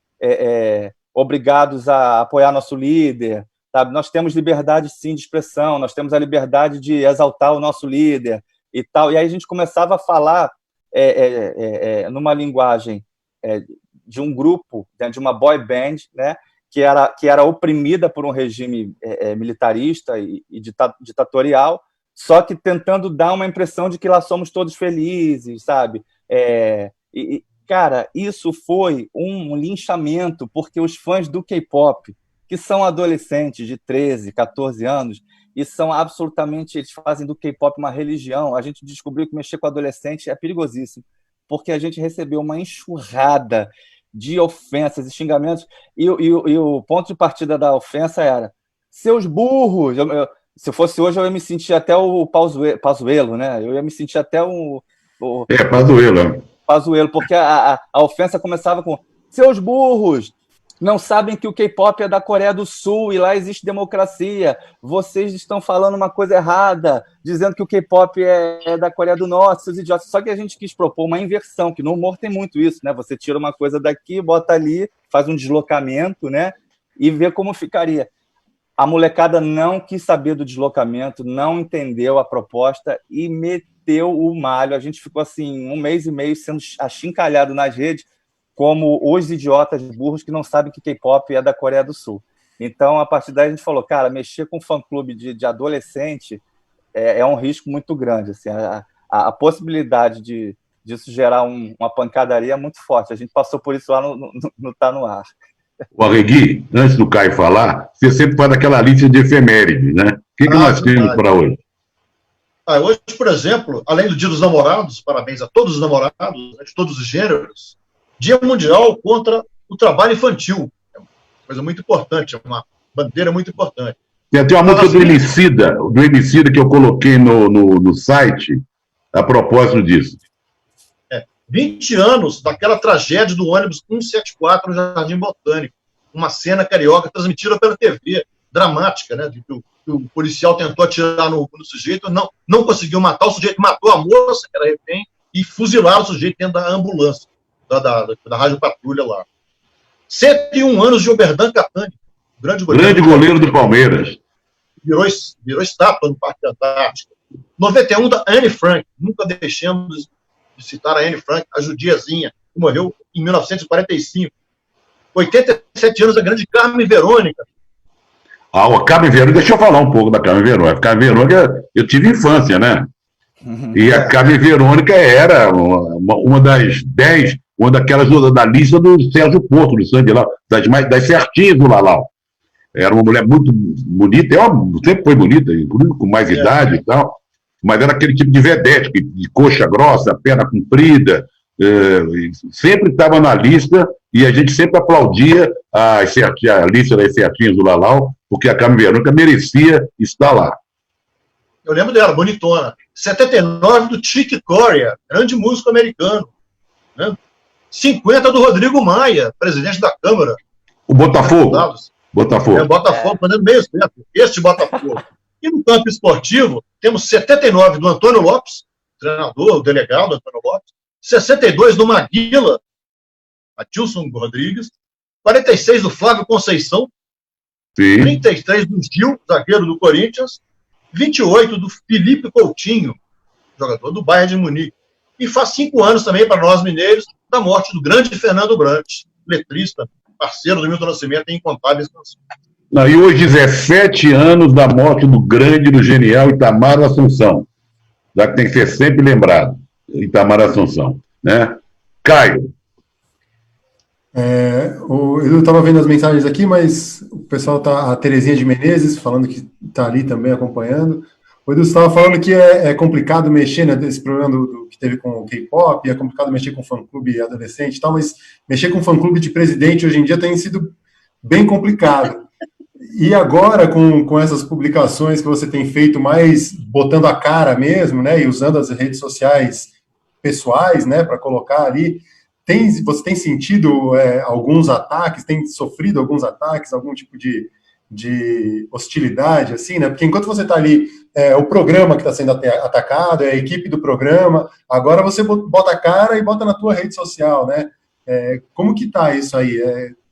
obrigados a apoiar nosso líder. Sabe? Nós temos liberdade, sim, de expressão. Nós temos a liberdade de exaltar o nosso líder e tal. E aí a gente começava a falar numa linguagem de um grupo, de uma boy band, né, que era oprimida por um regime militarista e ditatorial, só que tentando dar uma impressão de que lá somos todos felizes, sabe? Cara, isso foi um linchamento, porque os fãs do K-pop, que são adolescentes de 13, 14 anos, e são absolutamente... Eles fazem do K-pop uma religião. A gente descobriu que mexer com adolescente é perigosíssimo, porque a gente recebeu uma enxurrada de ofensas e xingamentos, e o ponto de partida da ofensa era: seus burros! Se fosse hoje, eu ia me sentir até o Pazuello, né? Eu ia me sentir até Pazuello. Pazuello, porque a ofensa começava com: seus burros! Não sabem que o K-pop é da Coreia do Sul e lá existe democracia. Vocês estão falando uma coisa errada, dizendo que o K-pop é da Coreia do Norte, seus idiotas. Só que a gente quis propor uma inversão, que no humor tem muito isso, né? Você tira uma coisa daqui, bota ali, faz um deslocamento, né? E vê como ficaria. A molecada não quis saber do deslocamento, não entendeu a proposta e meteu o malho. A gente ficou assim 1 mês e meio sendo achincalhado nas redes, como os idiotas burros que não sabem que K-pop é da Coreia do Sul. Então, a partir daí, a gente falou: cara, mexer com fã-clube de adolescente é um risco muito grande. Assim, a possibilidade disso gerar uma pancadaria é muito forte. A gente passou por isso lá no Tá No Ar. O Arregui, antes do Caio falar, você sempre faz aquela lista de efemérides, né? O que nós temos para hoje? Hoje, por exemplo, além do Dia dos Namorados, parabéns a todos os namorados, né, de todos os gêneros, Dia Mundial contra o Trabalho Infantil. É uma coisa muito importante, é uma bandeira muito importante. Tem até uma música do Emicida que eu coloquei no site a propósito disso. 20 anos daquela tragédia do ônibus 174 no Jardim Botânico. Uma cena carioca transmitida pela TV, dramática, né? Que o policial tentou atirar no sujeito, não conseguiu matar, o sujeito matou a moça, que era refém, e fuzilaram o sujeito dentro da ambulância. Da Rádio Patrulha lá. 101 anos de Oberdan Catani, grande goleiro do Palmeiras. Virou estátua no Parque Antártico. 91 da Anne Frank. Nunca deixemos de citar a Anne Frank, a judiazinha, que morreu em 1945. 87 anos da grande Carmen Verônica. A Carmen Verônica, deixa eu falar um pouco da Carmen Verônica. A Carmen Verônica, eu tive infância, né? E a Carmen Verônica era uma das 10, uma daquelas da lista do Sérgio Porto, do Sandy Lau, das certinhas do Lalau. Era uma mulher muito bonita, ela sempre foi bonita, com mais idade e tal, mas era aquele tipo de vedete, de coxa grossa, perna comprida, sempre estava na lista, e a gente sempre aplaudia a lista das certinhas do Lalau, porque a Carmen Verônica merecia estar lá. Eu lembro dela, bonitona. 79 do Chick Corea, grande músico americano. Né? 50 do Rodrigo Maia, presidente da Câmara. O Botafogo. Botafogo, fazendo meio certo. Este Botafogo. E no campo esportivo, temos 79 do Antônio Lopes, treinador, delegado Antônio Lopes. 62 do Maguila, Adilson Rodrigues. 46 do Flávio Conceição. Sim. 33 do Gil, zagueiro do Corinthians. 28 do Felipe Coutinho, jogador do Bayern de Munique. E faz 5 anos também, para nós mineiros, da morte do grande Fernando Brant, letrista, parceiro do Milton Nascimento em incontáveis canções. Não, e hoje, 17 anos da morte do grande, do genial Itamar Assunção. Já que tem que ser sempre lembrado, Itamar Assunção, né? Caio. Eu estava vendo as mensagens aqui, mas o pessoal a Terezinha de Menezes falando que está ali também acompanhando. O Edu estava falando que é complicado mexer, né, desse problema que teve com o K-pop, é complicado mexer com fã-clube adolescente e tal, mas mexer com fã-clube de presidente hoje em dia tem sido bem complicado. E agora, com essas publicações que você tem feito mais botando a cara mesmo, né, e usando as redes sociais pessoais, né, para colocar ali, você tem sentido alguns ataques, tem sofrido alguns ataques, algum tipo de hostilidade, assim, né? Porque enquanto você está ali, o programa que está sendo atacado, é a equipe do programa, agora você bota a cara e bota na tua rede social, né? Como que tá isso aí?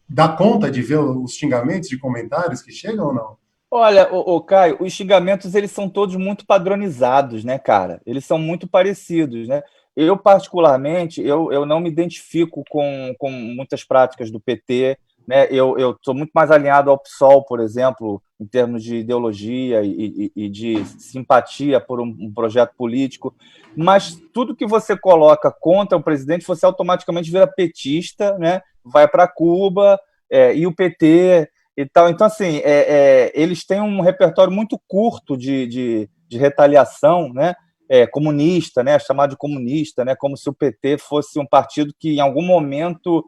Dá conta de ver os xingamentos de comentários que chegam ou não? Olha, Caio, os xingamentos, eles são todos muito padronizados, né, cara? Eles são muito parecidos, né? Eu, particularmente, eu não me identifico com muitas práticas do PT, né? Eu sou muito mais alinhado ao PSOL, por exemplo, em termos de ideologia e de simpatia por um projeto político, mas tudo que você coloca contra o presidente, você automaticamente vira petista, né? Vai para Cuba, e o PT e tal. Então, assim, eles têm um repertório muito curto de retaliação, né? Comunista, né? Chamado de comunista, né? Como se o PT fosse um partido que, em algum momento,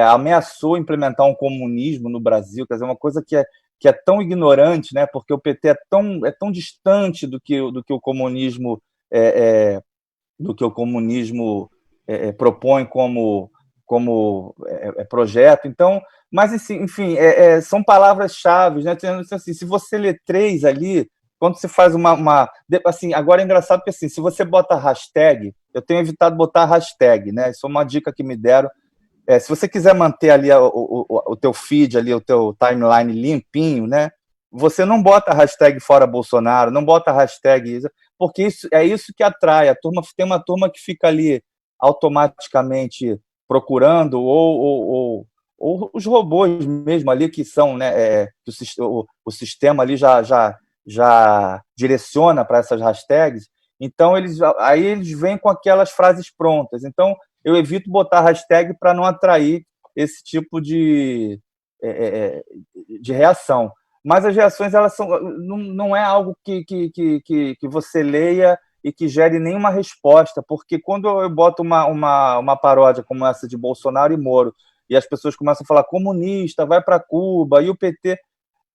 ameaçou implementar um comunismo no Brasil. Quer dizer, uma coisa que é tão ignorante, né? Porque o PT é tão distante do que o comunismo propõe como projeto. Então, mas, enfim, são palavras-chave, né? Assim, se você lê 3 ali, quando você faz assim, agora é engraçado porque, assim, se você bota hashtag, eu tenho evitado botar hashtag, né? Isso é uma dica que me deram. Se você quiser manter ali o teu feed, ali, o teu timeline limpinho, né? Você não bota hashtag fora Bolsonaro, não bota hashtag, porque isso que atrai. Tem uma turma que fica ali automaticamente procurando, ou os robôs mesmo ali que são, né? O sistema ali já direciona para essas hashtags. Então, aí eles vêm com aquelas frases prontas. Então, eu evito botar hashtag para não atrair esse tipo de reação. Mas as reações, elas não é algo que você leia e que gere nenhuma resposta, porque quando eu boto uma paródia como essa de Bolsonaro e Moro, e as pessoas começam a falar comunista, vai para Cuba, e o PT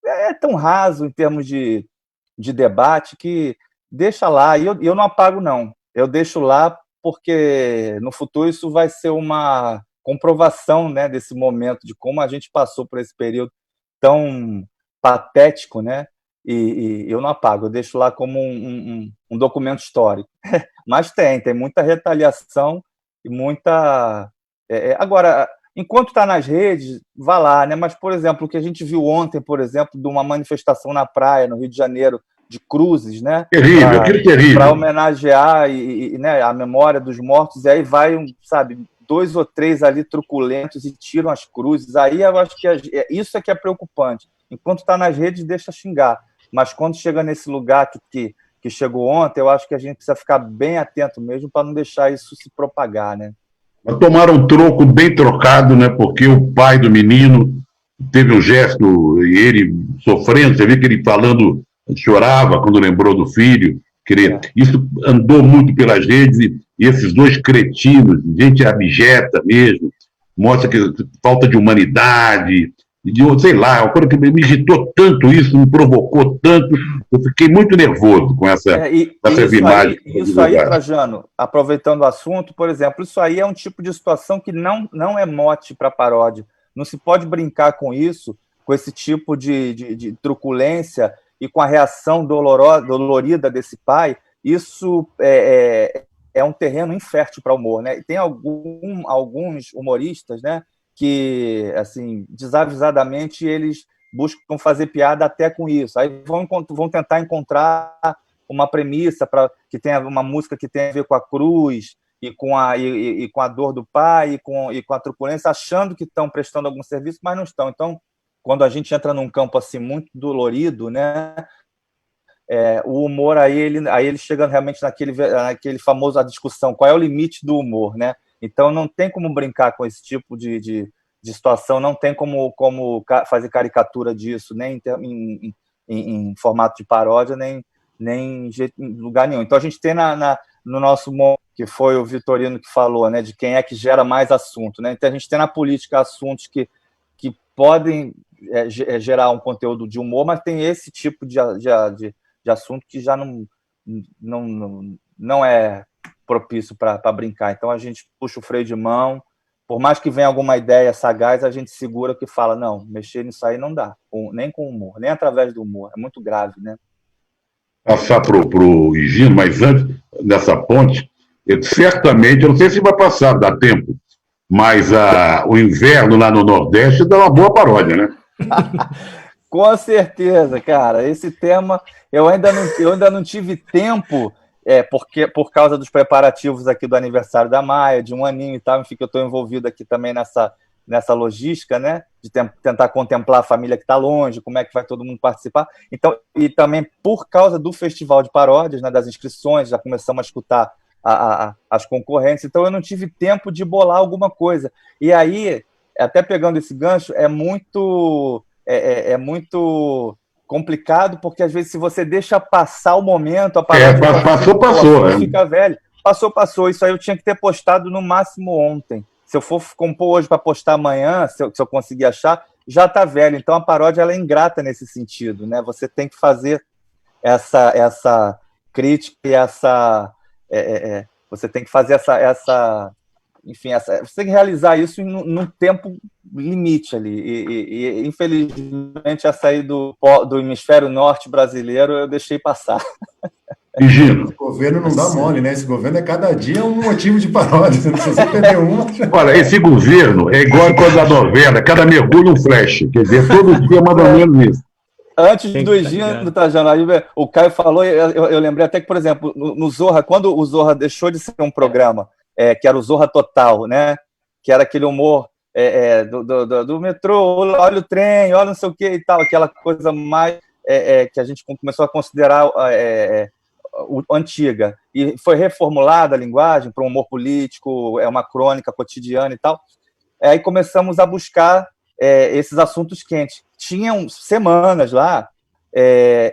é tão raso em termos de debate que deixa lá, e eu não apago, não. Eu deixo lá porque no futuro isso vai ser uma comprovação, né, desse momento, de como a gente passou por esse período tão patético, né? E eu não apago, eu deixo lá como um documento histórico. Mas tem muita retaliação e muita... Agora, enquanto está nas redes, vá lá, né? Mas, por exemplo, o que a gente viu ontem, por exemplo, de uma manifestação na praia, no Rio de Janeiro, de cruzes, né? Terrível, aquilo terrível. Para homenagear né, a memória dos mortos, e aí vai, 2 ou 3 ali truculentos e tiram as cruzes. Aí eu acho que isso é que é preocupante. Enquanto está nas redes, deixa xingar. Mas quando chega nesse lugar que chegou ontem, eu acho que a gente precisa ficar bem atento mesmo para não deixar isso se propagar, né? Mas tomaram um troco bem trocado, né? Porque o pai do menino teve um gesto, e ele sofrendo, você vê que ele falando, chorava quando lembrou do filho. Isso andou muito pelas redes, e esses 2 cretinos, gente abjeta mesmo, mostra que falta de humanidade, sei lá, uma coisa que me irritou tanto isso, me provocou tanto, eu fiquei muito nervoso com essa imagem. Isso aí, Trajano, aproveitando o assunto, por exemplo, isso aí é um tipo de situação que não é mote para paródia. Não se pode brincar com isso, com esse tipo de truculência e com a reação dolorida desse pai. Isso é um terreno infértil para humor, né? E tem alguns humoristas, né, que, assim, desavisadamente, eles buscam fazer piada até com isso. Aí vão tentar encontrar uma premissa que tenha uma música que tenha a ver com a cruz, e com a dor do pai, e com a truculência, achando que estão prestando algum serviço, mas não estão. Então, quando a gente entra num campo assim muito dolorido, né, o humor aí ele chega realmente naquele famoso a discussão, qual é o limite do humor, né? Então não tem como brincar com esse tipo de situação, não tem como fazer caricatura disso, nem em formato de paródia, nem em lugar nenhum. Então a gente tem no nosso momento, que foi o Vitorino que falou, né, de quem é que gera mais assunto, né? Então a gente tem na política assuntos que podem gerar um conteúdo de humor, mas tem esse tipo de assunto que já não é propício para brincar. Então a gente puxa o freio de mão, por mais que venha alguma ideia sagaz, a gente segura que fala, não, mexer nisso aí não dá, nem com humor, nem através do humor, é muito grave, né? Passar pro Higino, mas antes dessa ponte, certamente, eu não sei se vai passar, dá tempo, mas o inverno lá no Nordeste dá uma boa paródia, né? Com certeza, cara. Esse tema eu ainda não tive tempo, porque por causa dos preparativos aqui do aniversário da Maia, de um aninho e tal, enfim, que eu estou envolvido aqui também nessa logística, né? De tentar contemplar a família que está longe, como é que vai todo mundo participar. Então, e também por causa do Festival de Paródias, né, das inscrições, já começamos a escutar as concorrentes, então eu não tive tempo de bolar alguma coisa. E aí, até pegando esse gancho, é muito complicado, porque às vezes se você deixa passar o momento, a paródia passou, fica velho. Passou. Isso aí eu tinha que ter postado no máximo ontem. Se eu for compor hoje para postar amanhã, se eu conseguir achar, já está velho. Então a paródia ela é ingrata nesse sentido, né? Você tem que fazer essa crítica e você tem que fazer enfim, você tem que realizar isso num tempo limite ali. E infelizmente, essa aí do hemisfério norte brasileiro eu deixei passar. Higino. O governo não dá mole, né? Esse governo cada dia um motivo de paródia. Se você perder uma... Olha, esse governo é igual a coisa da novela, cada mergulho um flash. Quer dizer, todo dia mais ou menos isso. Antes do Higino, Trajano, o Caio falou, eu lembrei até que, por exemplo, no Zorra, quando o Zorra deixou de ser um programa, que era o Zorra Total, né? Que era aquele humor do metrô, olha o trem, olha não sei o que e tal, aquela coisa mais que a gente começou a considerar antiga. E foi reformulada a linguagem para um humor político, uma crônica cotidiana e tal. Aí começamos a buscar esses assuntos quentes. Tinham semanas lá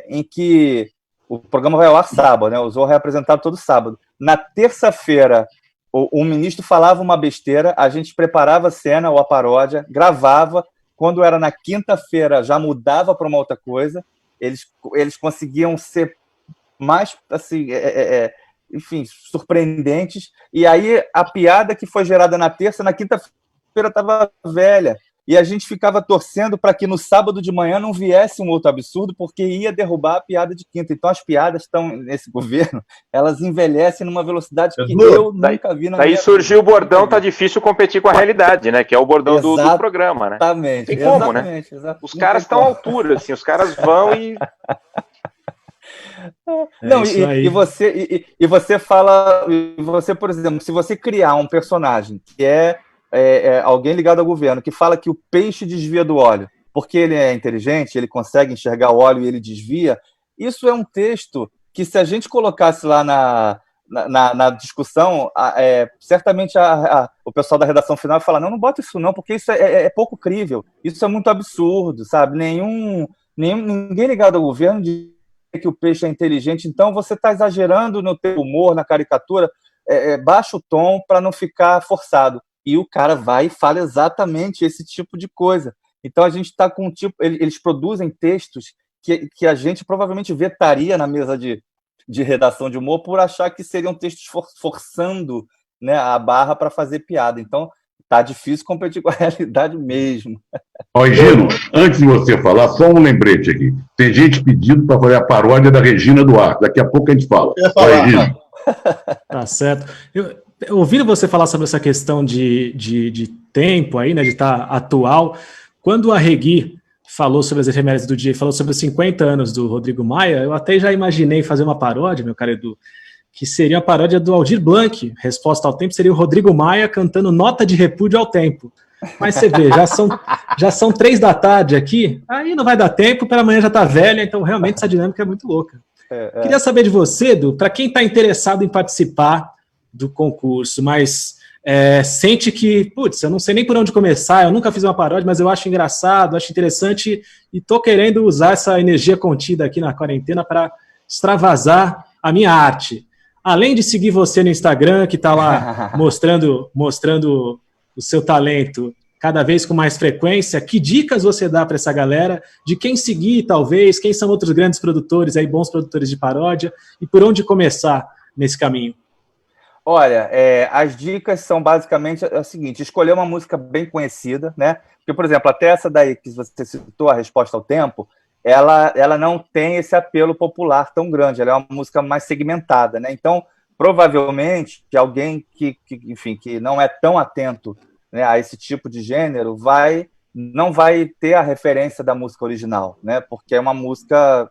em que o programa vai ao ar sábado, né? O Zorra é apresentado todo sábado. Na terça-feira, o ministro falava uma besteira, a gente preparava a cena ou a paródia, gravava. Quando era na quinta-feira, já mudava para uma outra coisa. Eles conseguiam ser mais, assim, enfim, surpreendentes. E aí, a piada que foi gerada na terça, na quinta-feira estava velha. E a gente ficava torcendo para que no sábado de manhã não viesse um outro absurdo, porque ia derrubar a piada de quinta. Então, as piadas estão, nesse governo, elas envelhecem numa velocidade que eu nunca vi na minha vida. Daí surgiu o bordão, tá difícil competir com a realidade, né? Que é o bordão do programa, né? Exatamente. Tem como, né? Os caras estão à altura, assim, os caras vão e... Não, e você fala, por exemplo, se você criar um personagem que alguém ligado ao governo, que fala que o peixe desvia do óleo, porque ele é inteligente, ele consegue enxergar o óleo e ele desvia, isso é um texto que, se a gente colocasse lá na discussão, certamente o pessoal da redação final vai falar, não bota isso não, porque isso é pouco crível, isso é muito absurdo, sabe? Ninguém ligado ao governo diz que o peixe é inteligente, então você está exagerando no teu humor, na caricatura, baixa o tom para não ficar forçado. E o cara vai e fala exatamente esse tipo de coisa. Então a gente está com eles produzem textos que a gente provavelmente vetaria na mesa de redação de humor por achar que seriam textos forçando, né, a barra para fazer piada. Então tá difícil competir com a realidade mesmo. Ó, Higino, antes de você falar, só um lembrete aqui. Tem gente pedindo para fazer a paródia da Regina Duarte. Daqui a pouco a gente fala. Higino. Tá certo. Ouvindo você falar sobre essa questão de tempo aí, né, de estar atual, quando a Regui falou sobre as efemérides do dia e falou sobre os 50 anos do Rodrigo Maia, eu até já imaginei fazer uma paródia, meu caro Edu, que seria a paródia do Aldir Blanc. Resposta ao Tempo seria o Rodrigo Maia cantando Nota de Repúdio ao Tempo. Mas você vê, já são 3 da tarde aqui, aí não vai dar tempo, para amanhã já tá velha, então realmente essa dinâmica é muito louca. Queria saber de você, Edu, para quem está interessado em participar do concurso, mas sente que, putz, eu não sei nem por onde começar, eu nunca fiz uma paródia, mas eu acho engraçado, acho interessante e tô querendo usar essa energia contida aqui na quarentena para extravasar a minha arte. Além de seguir você no Instagram, que está lá mostrando o seu talento cada vez com mais frequência, que dicas você dá para essa galera de quem seguir, talvez, quem são outros grandes produtores, aí, bons produtores de paródia, e por onde começar nesse caminho? Olha, as dicas são basicamente o seguinte: escolher uma música bem conhecida, né? Porque, por exemplo, até essa daí que você citou, A Resposta ao Tempo, ela não tem esse apelo popular tão grande, ela é uma música mais segmentada, né? Então, provavelmente, que alguém que não é tão atento, né, a esse tipo de gênero não vai ter a referência da música original, né? Porque é uma música,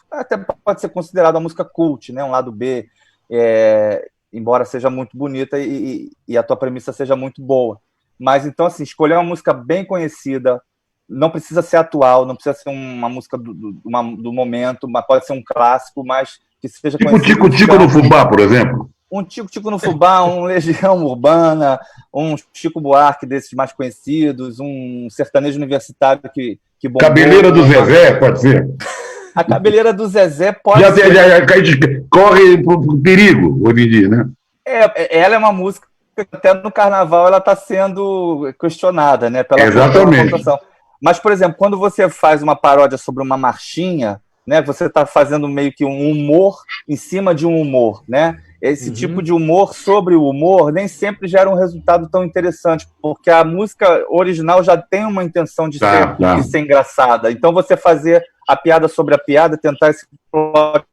até pode ser considerada uma música cult, né? Um lado B, embora seja muito bonita e a tua premissa seja muito boa. Mas, então, assim, escolher uma música bem conhecida, não precisa ser atual, não precisa ser uma música do momento, mas pode ser um clássico, mas que seja conhecido. Tico-Tico no Fubá, por exemplo. Um Tico-Tico no Fubá, um Legião Urbana, um Chico Buarque desses mais conhecidos, um sertanejo universitário que bombou. Cabeleira do Zezé, pode ser. A Cabeleira do Zezé pode ser. Já corre pro perigo hoje em dia, né? Ela é uma música que até no carnaval ela está sendo questionada, né? Exatamente. Pela mas, por exemplo, quando você faz uma paródia sobre uma marchinha, né? Você está fazendo meio que um humor em cima de um humor, né? Esse tipo de humor sobre o humor nem sempre gera um resultado tão interessante, porque a música original já tem uma intenção de ser engraçada. Então, você fazer a piada sobre a piada, tentar esse plot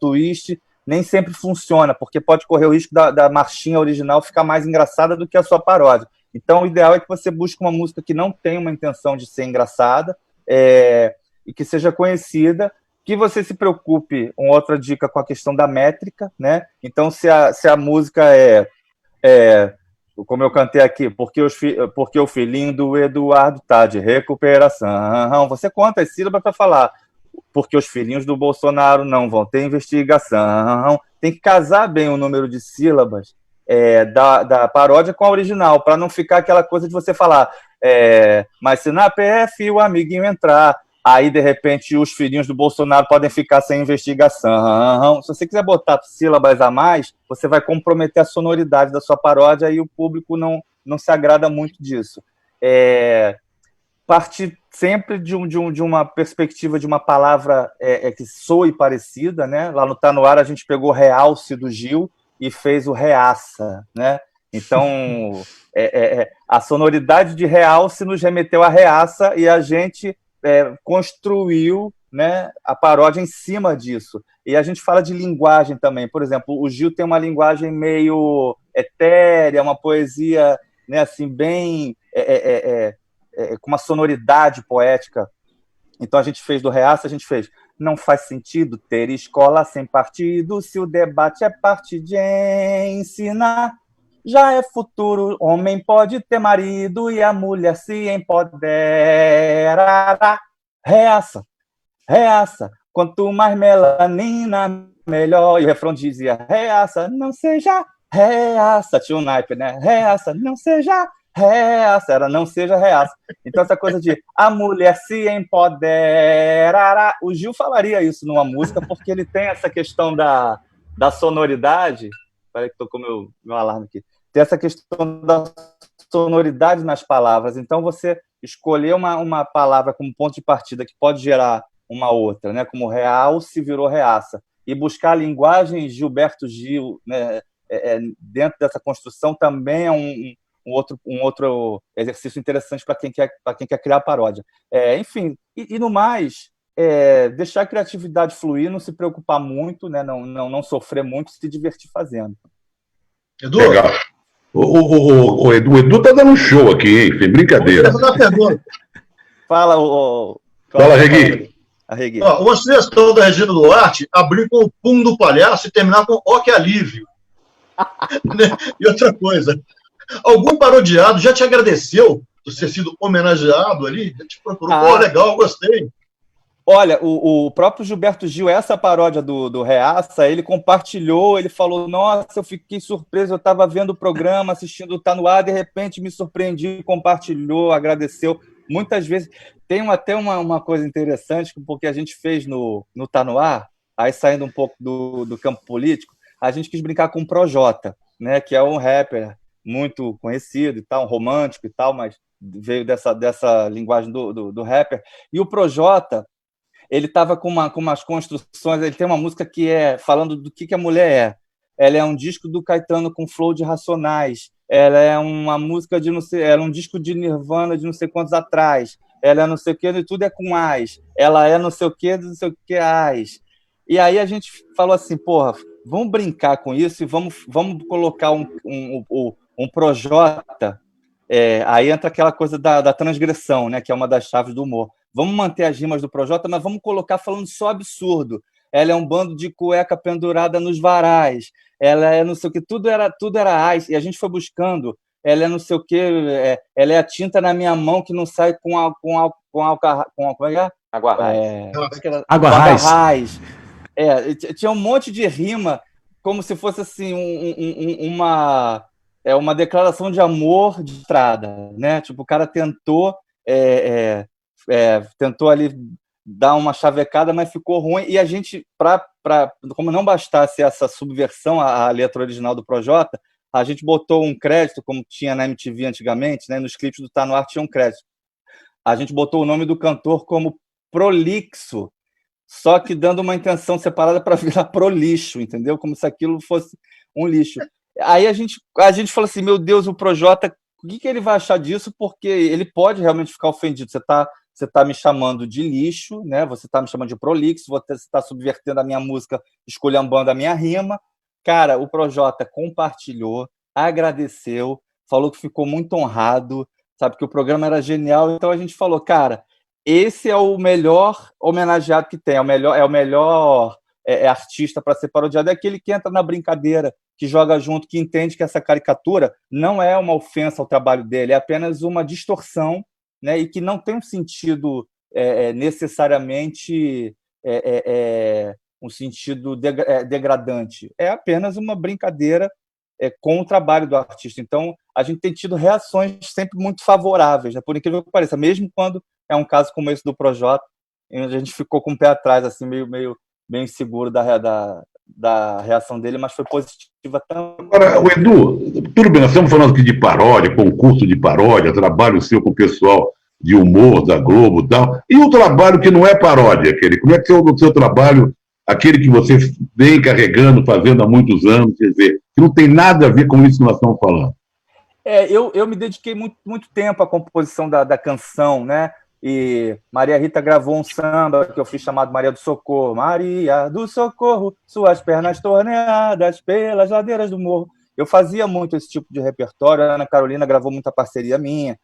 twist, nem sempre funciona, porque pode correr o risco da marchinha original ficar mais engraçada do que a sua paródia. Então, o ideal é que você busque uma música que não tenha uma intenção de ser engraçada e que seja conhecida, que você se preocupe, uma outra dica, com a questão da métrica, né? Então, se a música como eu cantei aqui, porque o filhinho do Eduardo tá de recuperação, você conta as sílabas para falar, porque os filhinhos do Bolsonaro não vão ter investigação. Tem que casar bem o número de sílabas da paródia com a original, para não ficar aquela coisa de você falar, mas se na PF o amiguinho entrar, aí, de repente, os filhinhos do Bolsonaro podem ficar sem investigação. Se você quiser botar sílabas a mais, você vai comprometer a sonoridade da sua paródia e o público não se agrada muito disso. Partir sempre de uma perspectiva de uma palavra que soe parecida, né? Lá no Tá No Ar a gente pegou realce do Gil e fez o reaça, né? Então, a sonoridade de realce nos remeteu à reaça e a gente construiu, né, a paródia em cima disso. E a gente fala de linguagem também. Por exemplo, o Gil tem uma linguagem meio etérea, uma poesia, né, assim, bem com uma sonoridade poética. Então a gente fez do reaça, a gente fez: não faz sentido ter escola sem partido, se o debate é parte de ensinar. Já é futuro, homem pode ter marido e a mulher se empoderará. Reaça, reaça, quanto mais melanina, melhor. E o refrão dizia: reaça, não seja reaça. Tinha um naipe, né? Reaça, não seja reaça. Era não seja reaça. Então essa coisa de a mulher se empoderará. O Gil falaria isso numa música, porque ele tem essa questão da sonoridade. Espera aí que tocou meu alarme aqui. Tem essa questão da sonoridade nas palavras. Então, você escolher uma palavra como ponto de partida que pode gerar uma outra, né? Como realce virou reaça. E buscar a linguagem Gilberto Gil, né? Dentro dessa construção também é um outro exercício interessante para quem quer criar paródia. Enfim, e no mais, deixar a criatividade fluir, não se preocupar muito, né? Não sofrer muito, se divertir fazendo. Edu? Legal. O Edu tá dando um show aqui, hein? Sem brincadeira. Vou fazer uma pergunta. Fala, Fala, Regui. Arreguei. Ó, uma sugestão da Regina Duarte, abrir com o pum do palhaço e terminar com ó que alívio. Né? E outra coisa, algum parodiado já te agradeceu por ter sido homenageado ali? Já te procurou, pô, legal, gostei. Olha, o próprio Gilberto Gil, essa paródia do Reaça, ele compartilhou, ele falou, nossa, eu fiquei surpreso, eu estava vendo o programa, assistindo o Tá No Ar, de repente me surpreendi, compartilhou, agradeceu. Muitas vezes, tem até uma coisa interessante, porque a gente fez no Tá No Ar, aí saindo um pouco do campo político, a gente quis brincar com o Projota, né, que é um rapper muito conhecido e tal, um romântico e tal, mas veio dessa linguagem do rapper, e o Projota, ele estava com umas construções, ele tem uma música que é falando do que a mulher é. Ela é um disco do Caetano com flow de Racionais, ela é uma música de não sei, ela é um disco de Nirvana de não sei quantos atrás, ela é não sei o que, e tudo é com as, ela é não sei o que, não sei o que, as. E aí a gente falou assim, porra, vamos brincar com isso e vamos colocar um Projota, aí entra aquela coisa da transgressão, né, que é uma das chaves do humor. Vamos manter as rimas do Projota, mas vamos colocar falando só absurdo. Ela é um bando de cueca pendurada nos varais. Ela é não sei o que, tudo era ice. E a gente foi buscando. Ela é não sei o que, ela é a tinta na minha mão que não sai com água raiz. Tinha um monte de rima, como se fosse assim uma declaração de amor de estrada, né? Tipo, o cara tentou ali dar uma chavecada, mas ficou ruim, e a gente, como não bastasse essa subversão à letra original do Projota, a gente botou um crédito, como tinha na MTV antigamente, né, nos clipes do Tá No Ar tinha um crédito. A gente botou o nome do cantor como Prolixo, só que dando uma intenção separada para virar prolixo, entendeu? Como se aquilo fosse um lixo. Aí a gente falou assim, meu Deus, o Projota, o que ele vai achar disso? Porque ele pode realmente ficar ofendido. Você tá me chamando de lixo, né? Você está me chamando de prolixo, você está subvertendo a minha música, esculhambando a minha rima. Cara, o Projota compartilhou, agradeceu, falou que ficou muito honrado, sabe, que o programa era genial. Então a gente falou, cara, esse é o melhor homenageado que tem, é o melhor artista para ser parodiado, é aquele que entra na brincadeira, que joga junto, que entende que essa caricatura não é uma ofensa ao trabalho dele, é apenas uma distorção, né, e que não tem um sentido necessariamente um sentido degradante. É apenas uma brincadeira com o trabalho do artista. Então, a gente tem tido reações sempre muito favoráveis, né, por incrível que pareça, mesmo quando é um caso como esse do Projota, a gente ficou com o pé atrás, assim, meio inseguro da reação dele, mas foi positiva também. Agora, o Edu, tudo bem, nós estamos falando aqui de paródia, concurso de paródia, trabalho seu com o pessoal de humor da Globo e tal, e o trabalho que não é paródia, como é que é o seu trabalho, aquele que você vem carregando, fazendo há muitos anos, quer dizer, que não tem nada a ver com isso que nós estamos falando? Eu me dediquei muito tempo à composição da canção, né? E Maria Rita gravou um samba que eu fiz chamado Maria do Socorro. Maria do Socorro, suas pernas torneadas pelas ladeiras do morro. Eu fazia muito esse tipo de repertório. A Ana Carolina gravou muita parceria minha.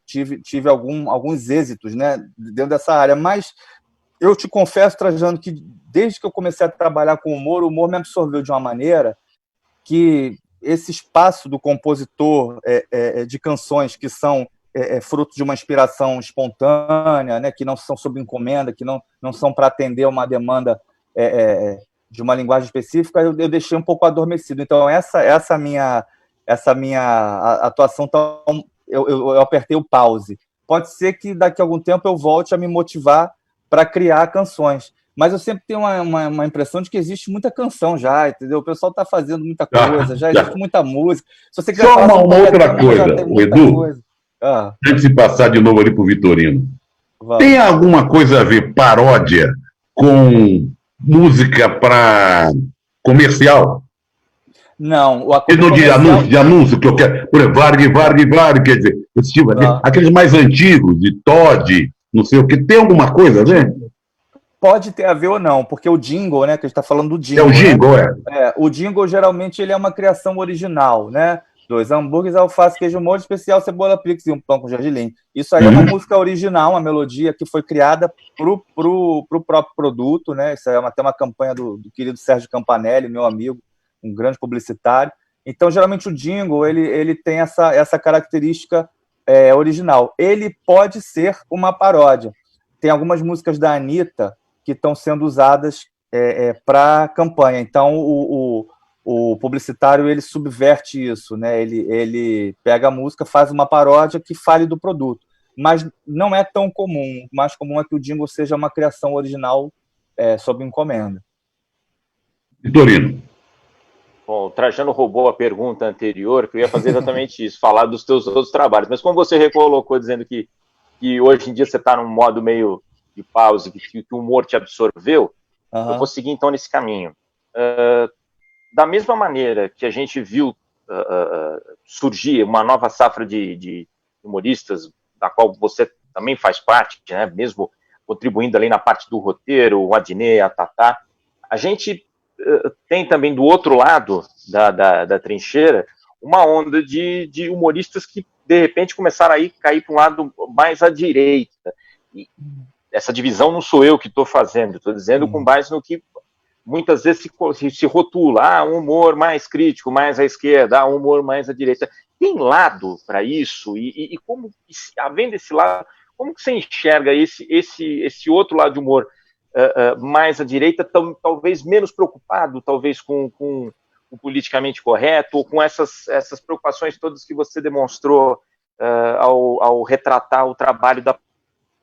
Tive alguns êxitos, né, dentro dessa área. Mas eu te confesso, Trajano, que desde que eu comecei a trabalhar com o humor me absorveu de uma maneira que esse espaço do compositor de canções que são fruto de uma inspiração espontânea, né, que não são sob encomenda, que não são para atender uma demanda de uma linguagem específica, eu deixei um pouco adormecido. Então, essa minha atuação, eu apertei o pause. Pode ser que daqui a algum tempo eu volte a me motivar para criar canções, mas eu sempre tenho uma impressão de que existe muita canção já, entendeu? O pessoal está fazendo muita coisa, já existe muita música. Se você quiser só falar uma outra coisa, o Edu, antes de passar de novo ali para o Vitorino, tem alguma coisa a ver paródia com música para comercial? Não. De anúncio, que eu quero. Por exemplo, Varg, quer dizer, esse tipo, aqueles mais antigos, de Todd, não sei o que, tem alguma coisa a ver? Pode ter a ver ou não, porque o jingle, né, que a gente está falando do jingle. O jingle, né? O jingle, geralmente, ele é uma criação original, né? 2 hambúrgueres, alface, queijo molho especial, cebola, pix e um pão com gergelim. Isso aí é uma música original, uma melodia que foi criada pro próprio produto, né? Isso é até uma campanha do querido Sérgio Campanelli, meu amigo, um grande publicitário. Então, geralmente, o jingle, ele tem essa característica original. Ele pode ser uma paródia. Tem algumas músicas da Anitta que estão sendo usadas para campanha. Então, o publicitário, ele subverte isso, né? Ele pega a música, faz uma paródia que fale do produto. Mas não é tão comum. O mais comum é que o jingle seja uma criação original sob encomenda. Vitorino. Bom, o Trajano roubou a pergunta anterior, que eu ia fazer exatamente isso, falar dos teus outros trabalhos. Mas como você recolocou dizendo que hoje em dia você está num modo meio de pause, que o humor te absorveu, eu vou seguir então nesse caminho. Da mesma maneira que a gente viu surgir uma nova safra de humoristas, da qual você também faz parte, né, mesmo contribuindo ali na parte do roteiro, o Adnet, a Tatá, a gente tem também do outro lado da trincheira uma onda de humoristas que de repente começaram a cair para um lado mais à direita. E essa divisão não sou eu que estou fazendo, estou dizendo com base no que muitas vezes se rotula, um humor mais crítico, mais à esquerda, um humor mais à direita. Tem lado para isso? E como, havendo esse lado, como que você enxerga esse outro lado de humor mais à direita, talvez menos preocupado, talvez com o politicamente correto, ou com essas preocupações todas que você demonstrou ao retratar o trabalho da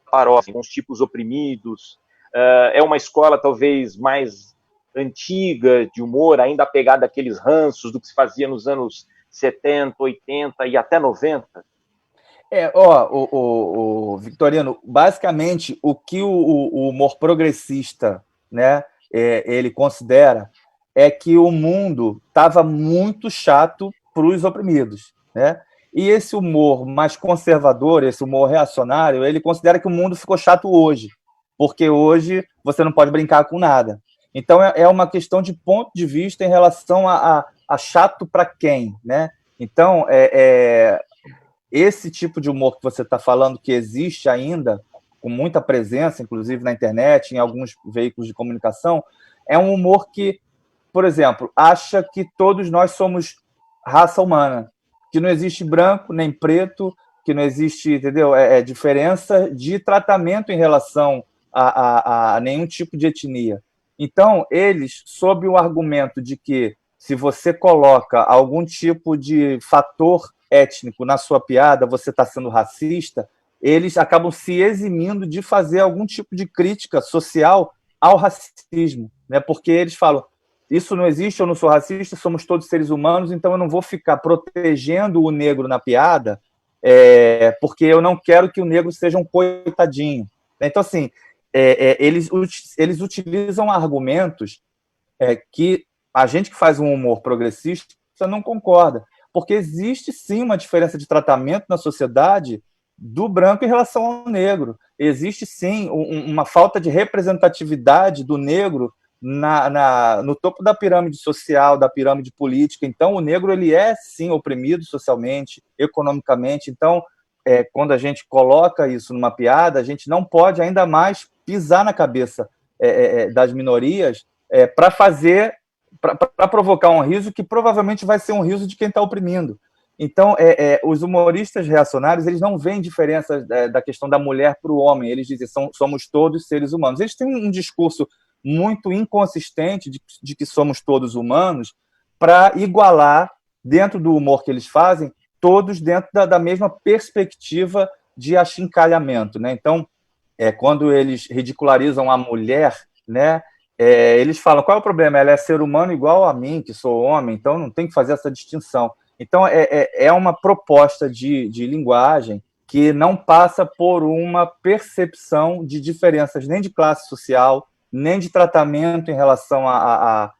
paródia, com os tipos oprimidos? É uma escola talvez mais antiga de humor, ainda apegada àqueles ranços do que se fazia nos anos 70, 80 e até 90? Victorino, basicamente o que o humor progressista, né, ele considera é que o mundo estava muito chato para os oprimidos, né? E esse humor mais conservador, esse humor reacionário, ele considera que o mundo ficou chato hoje, porque hoje você não pode brincar com nada. Então é uma questão de ponto de vista em relação a chato para quem, né? Então esse tipo de humor que você está falando, que existe ainda, com muita presença, inclusive na internet, em alguns veículos de comunicação, é um humor que, por exemplo, acha que todos nós somos raça humana, que não existe branco nem preto, que não existe, entendeu? Diferença de tratamento em relação a nenhum tipo de etnia. Então, eles, sob o argumento de que se você coloca algum tipo de fator étnico na sua piada, você está sendo racista, eles acabam se eximindo de fazer algum tipo de crítica social ao racismo, né? Porque eles falam, isso não existe, eu não sou racista, somos todos seres humanos, então eu não vou ficar protegendo o negro na piada, porque eu não quero que o negro seja um coitadinho. Então, assim, eles utilizam argumentos que a gente que faz um humor progressista não concorda, porque existe sim uma diferença de tratamento na sociedade do branco em relação ao negro. Existe sim uma falta de representatividade do negro no topo da pirâmide social, da pirâmide política. Então, o negro ele é sim oprimido socialmente, economicamente. Então, quando a gente coloca isso numa piada, a gente não pode ainda mais pisar na cabeça das minorias para provocar um riso que provavelmente vai ser um riso de quem está oprimindo. Então, os humoristas reacionários, eles não veem diferença da questão da mulher para o homem. Eles dizem, somos todos seres humanos. Eles têm um discurso muito inconsistente de que somos todos humanos para igualar, dentro do humor que eles fazem, todos dentro da mesma perspectiva de achincalhamento, né? Então, quando eles ridicularizam a mulher, né, eles falam, qual é o problema? Ela é ser humano igual a mim, que sou homem, então não tem que fazer essa distinção. Então, é uma proposta de linguagem que não passa por uma percepção de diferenças nem de classe social, nem de tratamento em relação à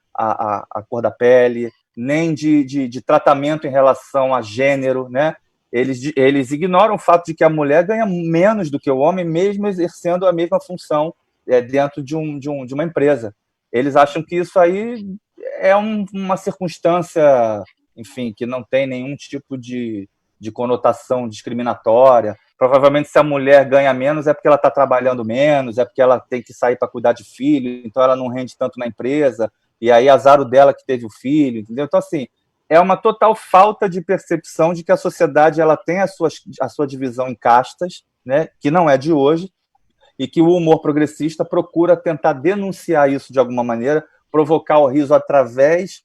cor da pele, nem de tratamento em relação a gênero, né? Eles ignoram o fato de que a mulher ganha menos do que o homem, mesmo exercendo a mesma função dentro de uma empresa. Eles acham que isso aí é uma circunstância enfim, que não tem nenhum tipo de conotação discriminatória. Provavelmente, se a mulher ganha menos, é porque ela está trabalhando menos, é porque ela tem que sair para cuidar de filho, então ela não rende tanto na empresa, e aí azar o dela que teve o filho, entendeu? Então, assim, é uma total falta de percepção de que a sociedade ela tem a sua divisão em castas, né, que não é de hoje, e que o humor progressista procura tentar denunciar isso de alguma maneira, provocar o riso através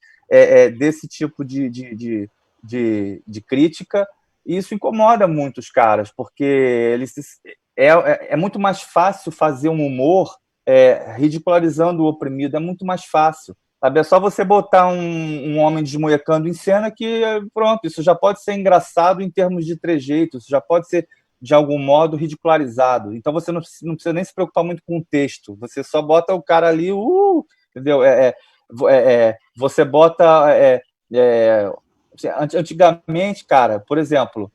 desse tipo de crítica, e isso incomoda muito os caras, porque é muito mais fácil fazer um humor ridicularizando o oprimido, é muito mais fácil. Sabe? É só você botar um homem desmoecando em cena que, pronto, isso já pode ser engraçado em termos de trejeito, isso já pode ser, de algum modo, ridicularizado. Então você não precisa nem se preocupar muito com o texto, você só bota o cara ali, entendeu? Você bota... Antigamente, cara, por exemplo,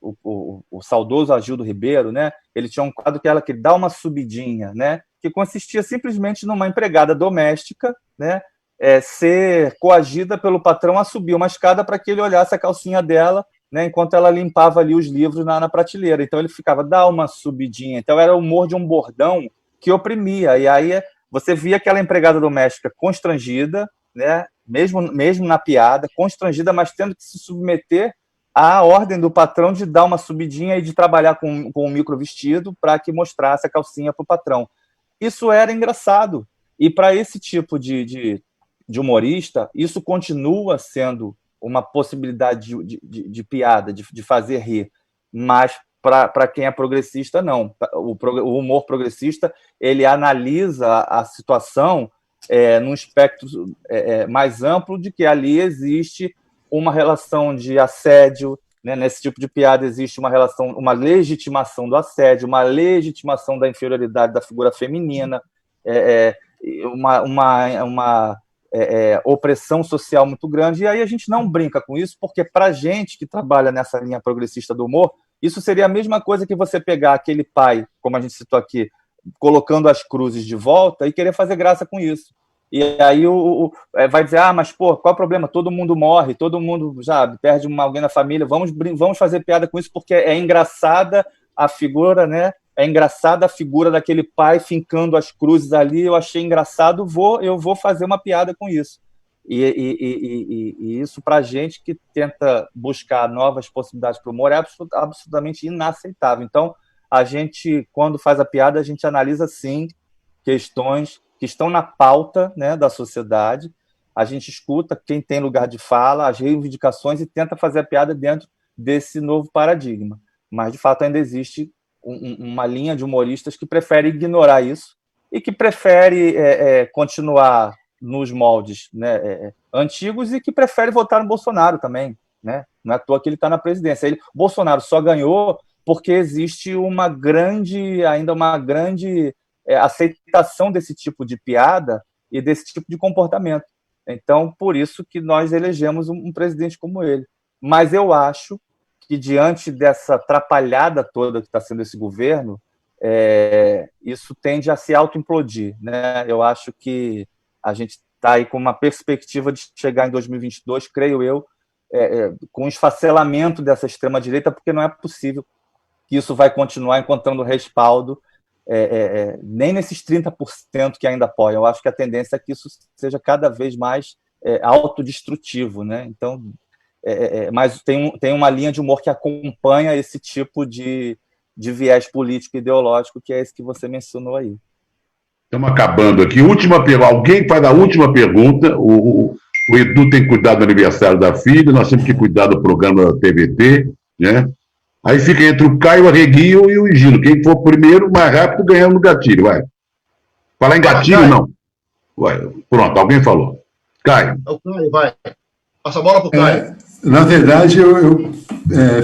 o saudoso Agildo Ribeiro, né? Ele tinha um quadro que dá uma subidinha, né? Que consistia simplesmente numa empregada doméstica, né? Ser coagida pelo patrão a subir uma escada para que ele olhasse a calcinha dela, né? Enquanto ela limpava ali os livros na prateleira. Então ele ficava, dá uma subidinha. Então era o humor de um bordão que oprimia. E aí você via aquela empregada doméstica constrangida, né? Mesmo na piada, constrangida, mas tendo que se submeter à ordem do patrão de dar uma subidinha e de trabalhar com um micro vestido para que mostrasse a calcinha para o patrão. Isso era engraçado. E para esse tipo de humorista, isso continua sendo uma possibilidade de piada, de fazer rir. Mas para quem é progressista, não. O humor progressista, ele analisa a situação num espectro mais amplo de que ali existe uma relação de assédio, né? Nesse tipo de piada existe uma legitimação do assédio, uma legitimação da inferioridade da figura feminina, uma opressão social muito grande, e aí a gente não brinca com isso, porque para a gente que trabalha nessa linha progressista do humor, isso seria a mesma coisa que você pegar aquele pai, como a gente citou aqui, colocando as cruzes de volta e querer fazer graça com isso. E aí vai dizer, mas pô, qual é o problema? Todo mundo morre, todo mundo já perde alguém na família, vamos fazer piada com isso porque é engraçada a figura, né? É engraçada a figura daquele pai fincando as cruzes ali, eu achei engraçado, eu vou fazer uma piada com isso. E isso, para a gente que tenta buscar novas possibilidades para o humor, é absolutamente inaceitável. Então, a gente, quando faz a piada, a gente analisa, sim, questões que estão na pauta, né, da sociedade, a gente escuta quem tem lugar de fala, as reivindicações, e tenta fazer a piada dentro desse novo paradigma. Mas, de fato, ainda existe uma linha de humoristas que prefere ignorar isso e que prefere continuar nos moldes, né, antigos, e que prefere votar no Bolsonaro também. Né? Não é à toa que ele está na presidência. O Bolsonaro só ganhou porque existe ainda uma grande aceitação desse tipo de piada e desse tipo de comportamento. Então, por isso que nós elegemos um presidente como ele. Mas eu acho que, diante dessa atrapalhada toda que está sendo esse governo, isso tende a se autoimplodir. Né? Eu acho que a gente está aí com uma perspectiva de chegar em 2022, creio eu, com um esfacelamento dessa extrema-direita, porque não é possível que isso vai continuar encontrando respaldo nem nesses 30% que ainda apoiam. Eu acho que a tendência é que isso seja cada vez mais autodestrutivo, né? Então, mas tem uma linha de humor que acompanha esse tipo de viés político e ideológico, que é esse que você mencionou aí. Estamos acabando aqui. Última pergunta. Alguém faz a última pergunta. O Edu tem que cuidar do aniversário da filha, nós temos que cuidar do programa TVT, né? Aí fica entre o Caio Arreguinho e o Gino. Quem for primeiro, mais rápido, ganhando no gatilho, vai. Falar em gatilho, não. Vai. Pronto, alguém falou. Caio. É o Caio, vai. Passa a bola para o Caio. Na verdade, eu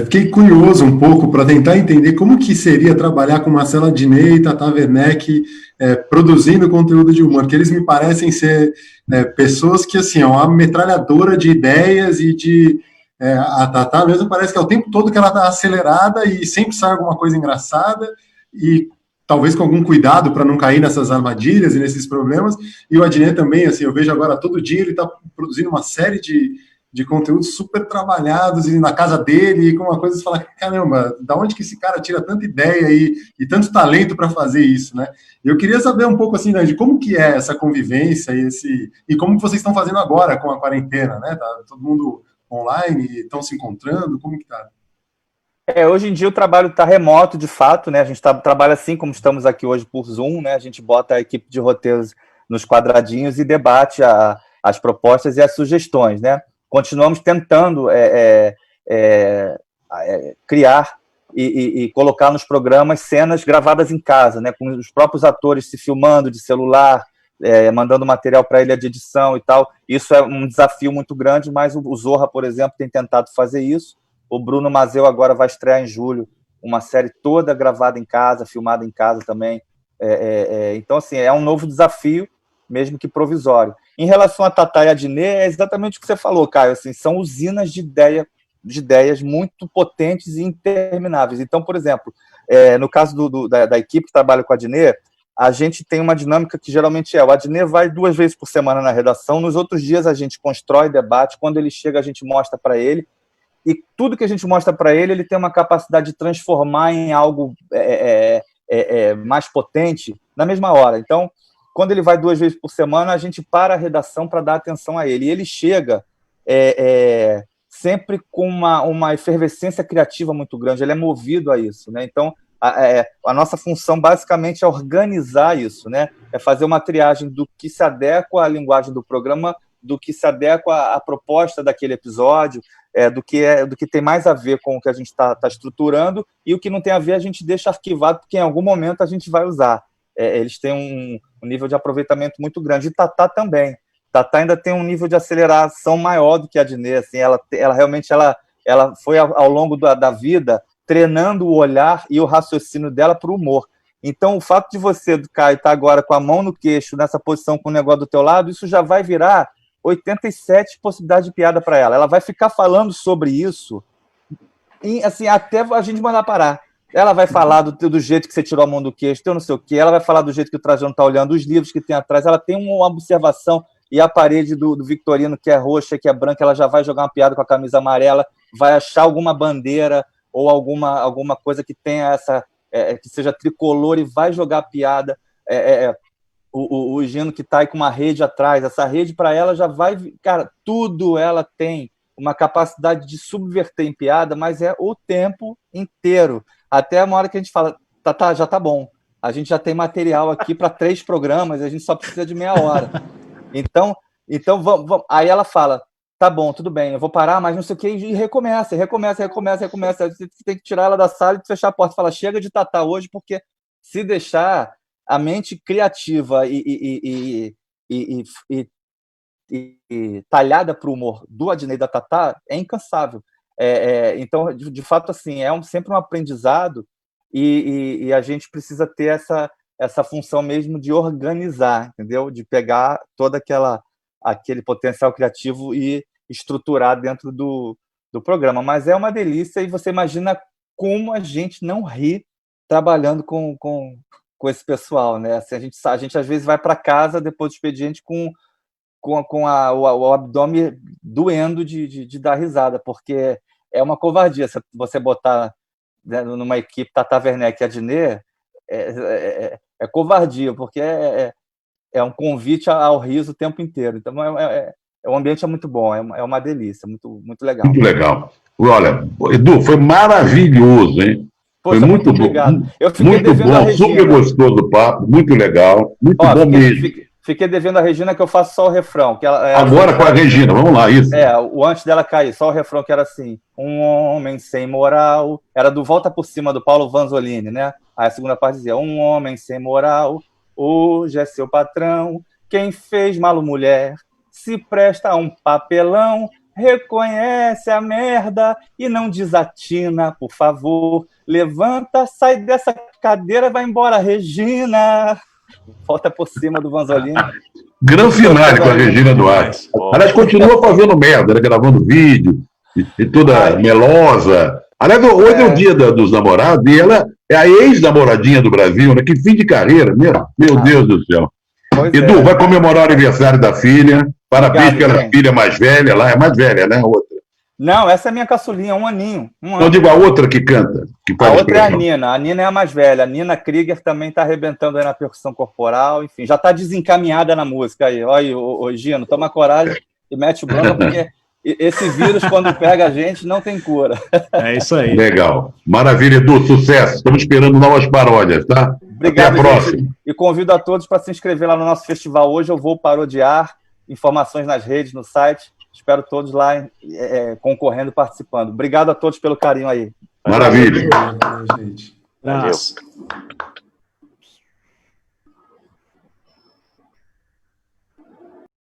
fiquei curioso um pouco para tentar entender como que seria trabalhar com Marcela Diné e Tata Werneck produzindo conteúdo de humor, que eles me parecem ser pessoas que, assim, é uma metralhadora de ideias e de... a Tata mesmo parece que é o tempo todo que ela está acelerada e sempre sai alguma coisa engraçada e talvez com algum cuidado para não cair nessas armadilhas e nesses problemas. E o Adnet também, assim, eu vejo agora todo dia ele está produzindo uma série de de conteúdos super trabalhados e na casa dele, e com uma coisa, você fala, caramba, da onde que esse cara tira tanta ideia e tanto talento para fazer isso, né? Eu queria saber um pouco, assim, né, de como que é essa convivência e como que vocês estão fazendo agora com a quarentena, né? Tá todo mundo online, estão se encontrando, como que tá? Hoje em dia o trabalho está remoto, de fato, né? A gente trabalha assim como estamos aqui hoje por Zoom, né? A gente bota a equipe de roteiros nos quadradinhos e debate as propostas e as sugestões, né? Continuamos tentando criar e colocar nos programas cenas gravadas em casa, né? Com os próprios atores se filmando de celular, mandando material para ele de edição e tal. Isso é um desafio muito grande, mas o Zorra, por exemplo, tem tentado fazer isso. O Bruno Mazzeo agora vai estrear em julho uma série toda gravada em casa, filmada em casa também. Então, assim, é um novo desafio, mesmo que provisório. Em relação a Tatá e a Adnet, é exatamente o que você falou, Caio. Assim, são usinas de ideias muito potentes e intermináveis. Então, por exemplo, no caso da equipe que trabalha com a Adnet, a gente tem uma dinâmica que geralmente o Adnet vai 2 vezes por semana na redação, nos outros dias a gente constrói debate, quando ele chega a gente mostra para ele, e tudo que a gente mostra para ele tem uma capacidade de transformar em algo mais potente na mesma hora. Então, quando ele vai 2 vezes por semana, a gente para a redação para dar atenção a ele. E ele chega sempre com uma efervescência criativa muito grande, ele é movido a isso, né? Então, a nossa função basicamente é organizar isso, né? É fazer uma triagem do que se adequa à linguagem do programa, do que se adequa à proposta daquele episódio, do que tem mais a ver com o que a gente está estruturando, e o que não tem a ver a gente deixa arquivado, porque em algum momento a gente vai usar. Eles têm um nível de aproveitamento muito grande. E Tatá também. Tatá ainda tem um nível de aceleração maior do que a Adnet. Assim, ela realmente foi, ao longo da vida, treinando o olhar e o raciocínio dela para o humor. Então, o fato de você, Caio, estar agora com a mão no queixo, nessa posição com o negócio do teu lado, isso já vai virar 87 possibilidades de piada para ela. Ela vai ficar falando sobre isso assim, até a gente mandar parar. Ela vai falar do jeito que você tirou a mão do queixo, não sei o quê. Ela vai falar do jeito que o Trajano está olhando, os livros que tem atrás. Ela tem uma observação, e a parede do Victorino, que é roxa, que é branca, ela já vai jogar uma piada com a camisa amarela, vai achar alguma bandeira ou alguma coisa que tenha que seja tricolor, e vai jogar a piada. O Gino que está aí com uma rede atrás, essa rede para ela já vai... Cara, tudo ela tem uma capacidade de subverter em piada, mas é o tempo inteiro. Até uma hora que a gente fala, já tá bom, a gente já tem material aqui para 3 programas, a gente só precisa de meia hora. Então vamos. Aí ela fala, tá bom, tudo bem, eu vou parar, mas não sei o que, e recomeça. Você tem que tirar ela da sala e fechar a porta e falar, chega de Tatá hoje, porque se deixar a mente criativa e talhada para o humor do Adnet e da Tatá é incansável. Então, de fato, assim, sempre um aprendizado, e a gente precisa ter essa função mesmo de organizar, entendeu? De pegar todo aquele potencial criativo e estruturar dentro do programa. Mas é uma delícia, e você imagina como a gente não ri trabalhando com esse pessoal, né? Assim, a gente às vezes vai para casa depois do expediente com o abdômen doendo de dar risada, porque é uma covardia você botar, né, numa equipe Tata Werneck e Adnet, é covardia, porque é um convite ao riso o tempo inteiro. Então, o ambiente é muito bom, é uma delícia, muito, muito legal. Muito legal. Olha, Edu, foi maravilhoso, hein? Poxa, foi muito bom. Eu fiquei muito bom, super gostoso o papo, muito legal, muito bom mesmo. Fiquei devendo a Regina, que eu faço só o refrão. Que Agora com a Regina, vamos lá, isso. O antes dela cair, só o refrão, que era assim: um homem sem moral. Era do Volta por Cima, do Paulo Vanzolini, né? Aí a segunda parte dizia: um homem sem moral, hoje é seu patrão. Quem fez malo mulher se presta a um papelão. Reconhece a merda e não desatina, por favor. Levanta, sai dessa cadeira, vai embora, Regina. Volta por Cima do Vanzolini. Gran finale com a Regina Duarte. Aliás, continua fazendo merda, né? Gravando vídeo e toda melosa. Aliás, hoje é o dia dos namorados, e ela é a ex-namoradinha do Brasil, né? Que fim de carreira, meu Deus do céu. Pois Edu, é. vai comemorar o aniversário da filha. Parabéns Obrigado, pela gente. filha mais velha lá. É mais velha, né? A outra. Não, essa é minha caçulinha, 1 aninho. Não digo a outra que canta, que A faz outra é a expressão. Nina. A Nina é a mais velha. A Nina Krieger também está arrebentando aí na percussão corporal. Enfim, já está desencaminhada na música aí. Olha aí, ô, Gino, toma coragem e mete bronca, porque esse vírus, quando pega a gente, não tem cura. É isso aí. Legal. Maravilha, Edu. Sucesso. Estamos esperando novas paródias, tá? Obrigado, Até a próxima. gente. E convido a todos para se inscrever lá no nosso festival. Hoje eu vou parodiar. Informações nas redes, no site. Espero todos lá concorrendo, participando. Obrigado a todos pelo carinho aí. Maravilha. Valeu, gente. Abraço.